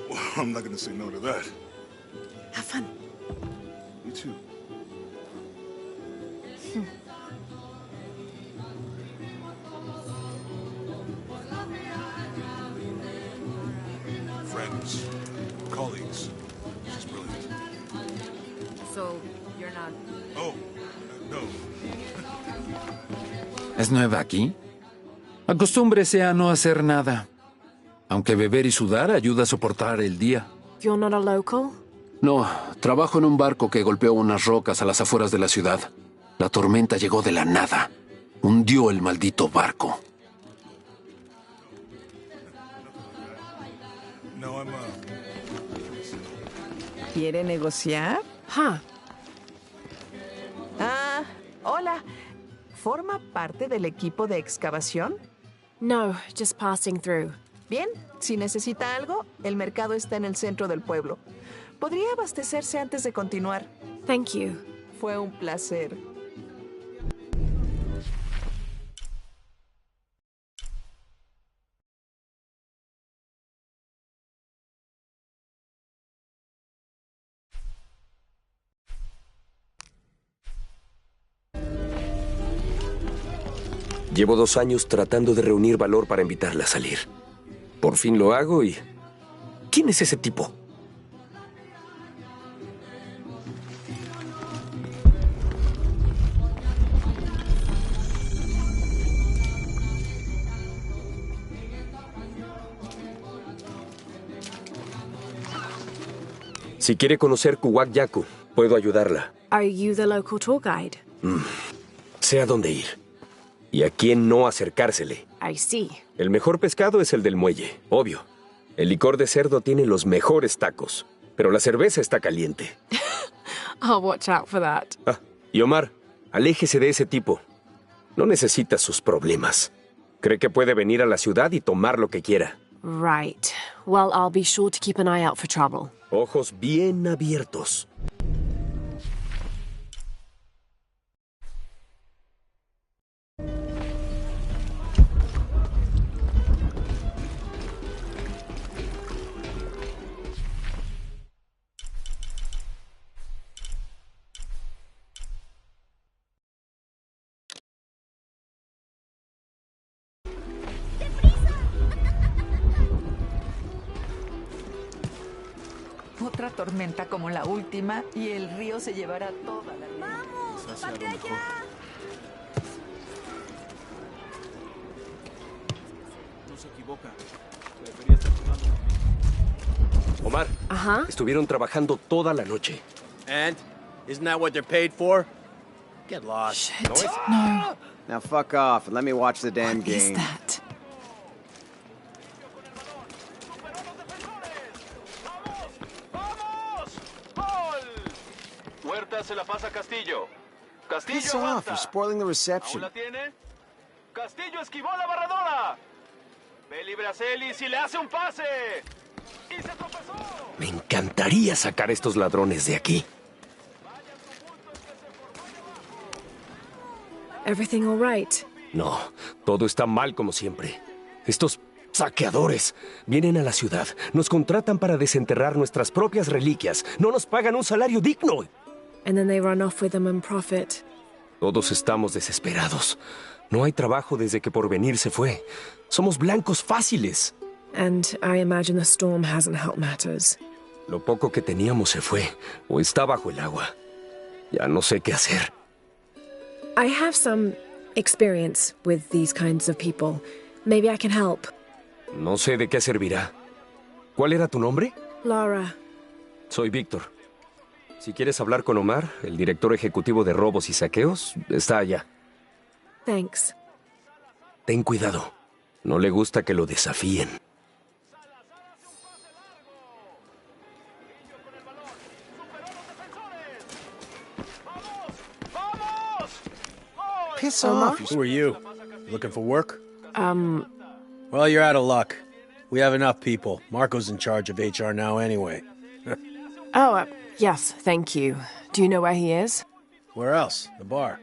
Well, I'm not gonna say no to that. Have fun. You too. Friends, colleagues. She's brilliant. So, you're not... Oh, no. ¿Es nueva aquí? Acostúmbrese a no hacer nada. Aunque beber y sudar ayuda a soportar el día. You're not a local? No, trabajo en un barco que golpeó unas rocas a las afueras de la ciudad. La tormenta llegó de la nada. Hundió el maldito barco. No, I'm, ¿Quiere negociar? Ah, hola. ¿Forma parte del equipo de excavación? No, just passing through. Bien, si necesita algo, el mercado está en el centro del pueblo. Podría abastecerse antes de continuar. Thank you. Fue un placer. Llevo 2 años tratando de reunir valor para invitarla a salir. Por fin lo hago y... ¿Quién es ese tipo? Si quiere conocer Kuwak Yaku, puedo ayudarla. Are you the local tour guide? Sé a dónde ir. Y a quién no acercársele. I see. El mejor pescado es el del muelle, obvio. El licor de cerdo tiene los mejores tacos, pero la cerveza está caliente. I'll watch out for that. Y Omar, aléjese de ese tipo. No necesita sus problemas. Cree que puede venir a la ciudad y tomar lo que quiera. Right. Well, I'll be sure to keep an eye out for trouble. Ojos bien abiertos. Otra tormenta como la última y el río se llevará toda la vida. Quizás sea lo mejor. No se equivoca. Debería estar jugando. Omar, estuvieron trabajando toda la noche. And? Isn't that what they're paid for? Get lost. Shit. No. Now fuck off and let me watch the damn game. What is that? Huerta se la pasa a Castillo. Castillo Piss off, you're spoiling the reception. ¿Aún la tiene? Castillo esquivó la barredora. Ve libre a Celis y le hace un pase. Y se tropezó. Me encantaría sacar a estos ladrones de aquí. Everything all right? No, todo está mal como siempre. Estos saqueadores vienen a la ciudad, nos contratan para desenterrar nuestras propias reliquias, no nos pagan un salario digno. And then they run off with them and profit. Todos estamos desesperados. No hay trabajo desde que Porvenir se fue. Somos blancos fáciles. And I imagine the storm hasn't helped matters. Lo poco que teníamos se fue, o está bajo el agua. Ya no sé qué hacer. I have some experience with these kinds of people. Maybe I can help. No sé de qué servirá. ¿Cuál era tu nombre? Laura. Soy Víctor. Si quieres hablar con Omar, el director ejecutivo de robos y saqueos, está allá. Thanks. Ten cuidado. No le gusta que lo desafíen. Piss Omar? off. Who are you? Looking for work? Um, Well, you're out of luck. We have enough people. Marco's in charge of HR now anyway. yes, thank you. Do you know where he is? Where else? The bar.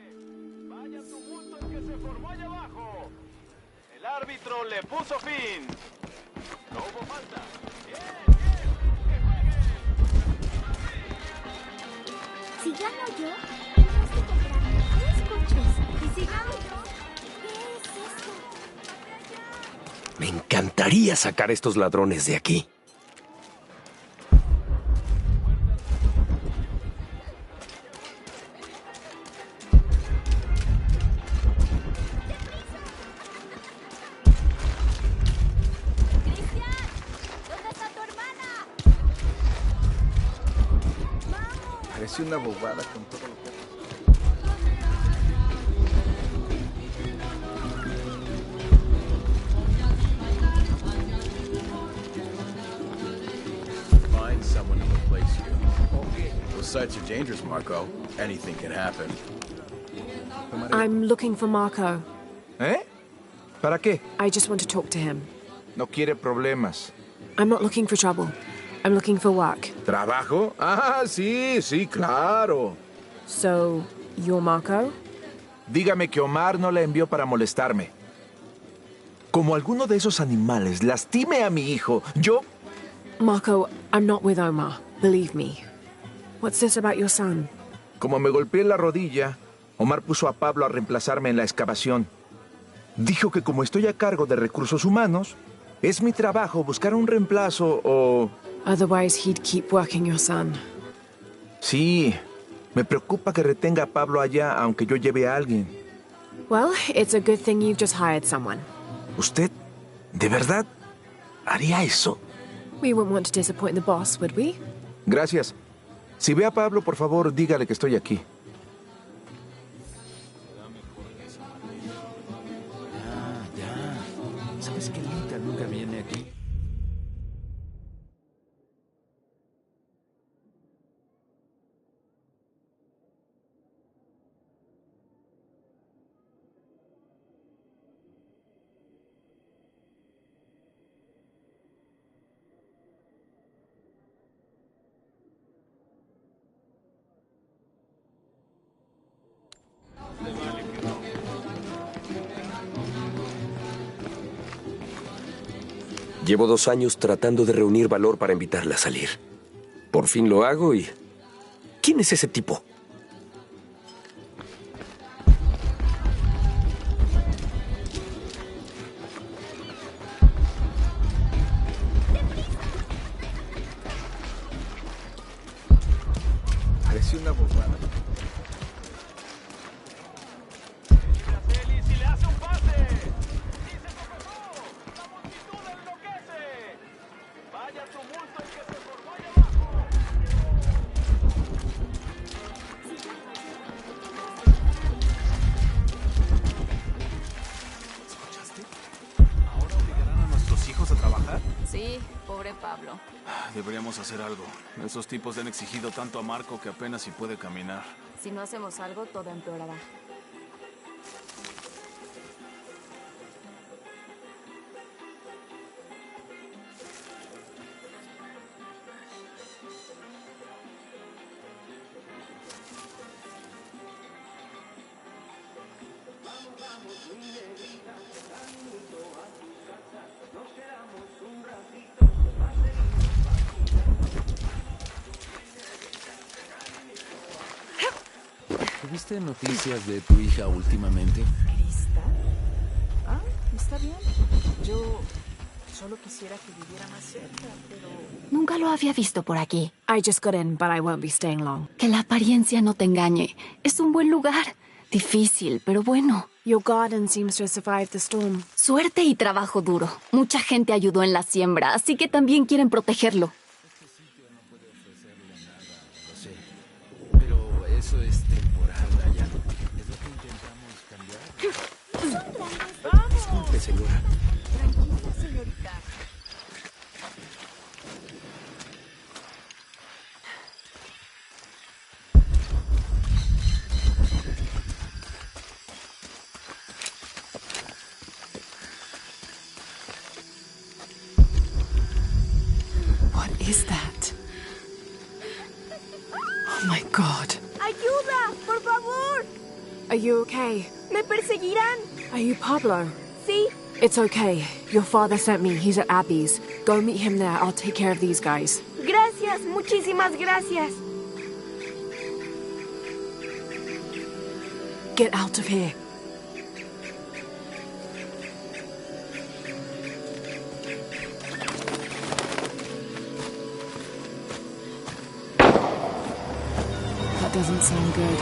El árbitro le puso fin. No hubo falta. Si gano yo, tendrás que comprarme 3 coches. Y si gano yo, ¿qué es esto? Me encantaría sacar a estos ladrones de aquí. Parece una bobada con todo lo que... Find someone to replace you. Those sites are dangerous, Marco. Anything can happen. I'm looking for Marco. ¿Eh? ¿Para qué? I just want to talk to him. No quiere problemas. I'm not looking for trouble. I'm looking for work. ¿Trabajo? Ah, sí, sí, claro. So, you're Marco? Dígame que Omar no la envió para molestarme. Como alguno de esos animales lastime a mi hijo, yo... Marco, I'm not with Omar. Believe me. What's this about your son? Como me golpeé la rodilla, Omar puso a Pablo a reemplazarme en la excavación. Dijo que como estoy a cargo de recursos humanos, es mi trabajo buscar un reemplazo o... Otherwise, he'd keep working your son. Sí, me preocupa que retenga a Pablo allá aunque yo lleve a alguien. Well, it's a good thing you've just hired someone. ¿Usted, de verdad, haría eso? We wouldn't want to disappoint the boss, would we? Gracias. Si ve a Pablo, por favor, dígale que estoy aquí. Ya. ¿Sabes que Linka nunca viene aquí? Llevo 2 años tratando de reunir valor para invitarla a salir. Por fin lo hago y... ¿Quién es ese tipo? Parece una bobada. Si le hace un pase. Y se tropezó. La multitud enloquece. Vaya tumulto el que se formó allá abajo. ¿Escuchaste? ¿Ahora obligarán a nuestros hijos a trabajar? Sí, pobre Pablo. Deberíamos hacer algo. Esos tipos le han exigido tanto a Marco que apenas si puede caminar. Si no hacemos algo, todo empeorará. ¿Tuviste noticias de tu hija últimamente? ¿Krista? Ah, está bien. Yo solo quisiera que viviera más cerca, pero... Nunca lo había visto por aquí. I just got in, but I won't be staying long. Que la apariencia no te engañe. Es un buen lugar. Difícil, pero bueno. Your garden seems to have survived the storm. Suerte y trabajo duro. Mucha gente ayudó en la siembra, así que también quieren protegerlo. Este sitio no puede ofrecerle nada, lo sé. Pero eso es temporal, Diane. Es lo que intentamos cambiar. Disculpe, señora. Tranquila, señorita. is that? Oh my god. ¡Ayuda! ¡Por favor! Are you okay? ¿Me perseguirán? Are you Pablo? Sí. It's okay. Your father sent me. He's at Abby's. Go meet him there. I'll take care of these guys. Gracias, muchísimas gracias. Get out of here. That doesn't sound good.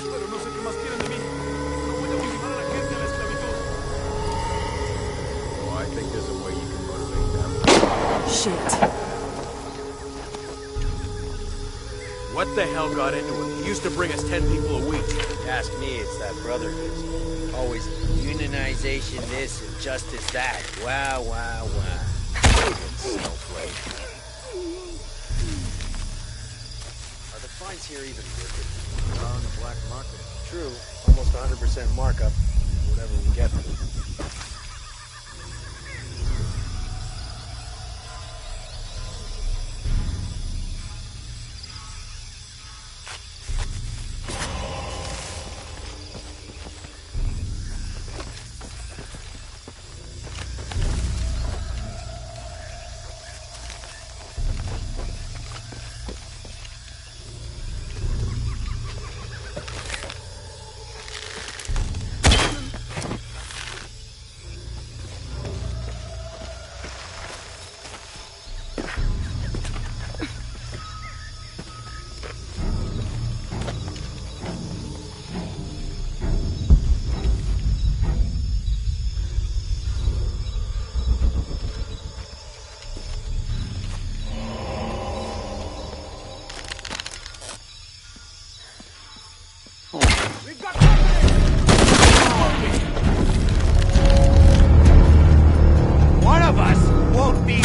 Pero no sé qué más quieren de mí. No voy a motivar a la gente a la esclavitud. Oh, I think there's a way you can motivate them. Shit. What the hell got into him? He used to bring us 10 people a week. You ask me, it's that brother of his. Always unionization this and justice that. Wow, wow, wow. Snowflake. Are the fines here even worth it? On the black market. True, almost 100% markup, whatever we get from it. One of us won't be...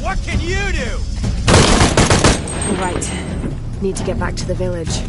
What can you do? Right. Need to get back to the village.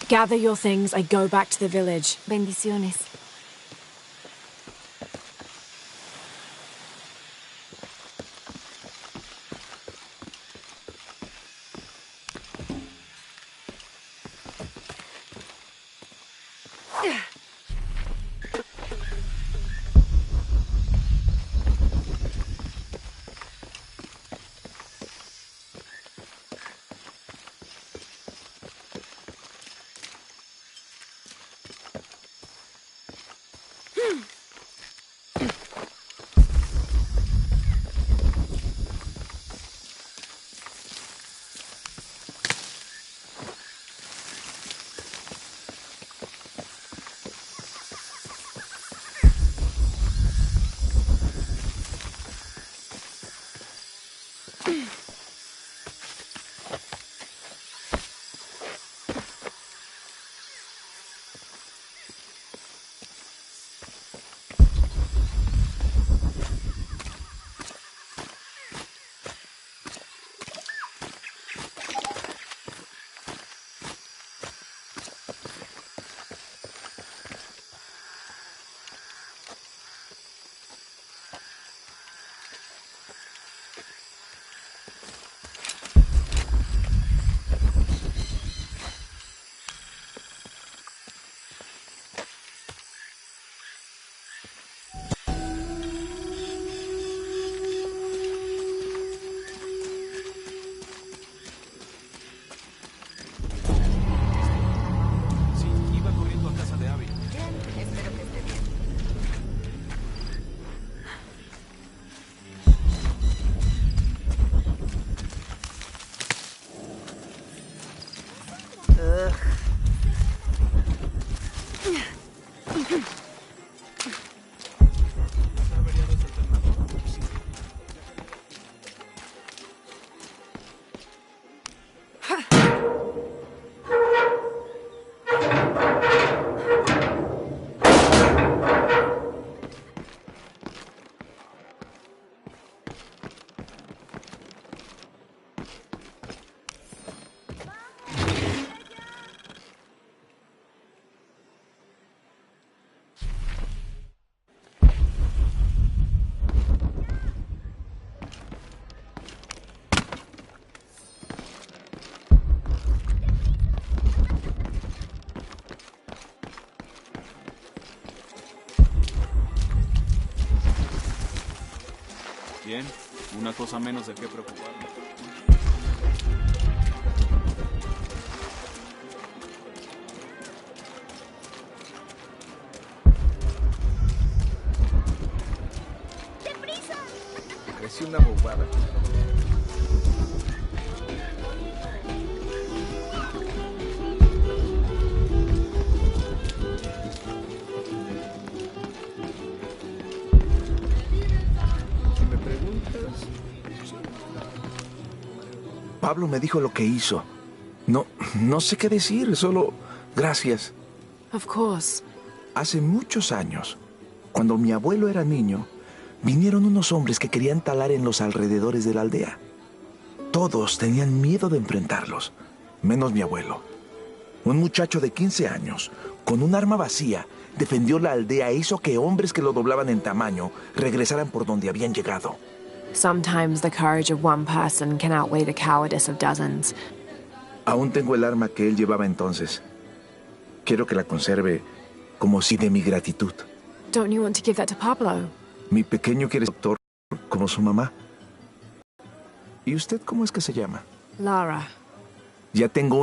Gather your things, I go back to the village. Bendiciones. Bien, una cosa menos de qué preocuparme. Pareció una bobada. Si me preguntas... Pablo me dijo lo que hizo. No sé qué decir, solo gracias. Of course. Hace muchos años, cuando mi abuelo era niño, vinieron unos hombres que querían talar en los alrededores de la aldea. Todos tenían miedo de enfrentarlos, menos mi abuelo. Un muchacho de 15 años, con un arma vacía, defendió la aldea e hizo que hombres que lo doblaban en tamaño regresaran por donde habían llegado. Sometimes the courage of one person can outweigh the cowardice of dozens. Aún tengo el arma que él llevaba entonces. Quiero que la conserve como si de mi gratitud. Don't you want to give that to Pablo? Mi pequeño quiere ser doctor como su mamá. ¿Y usted cómo es que se llama? Lara. Ya tengo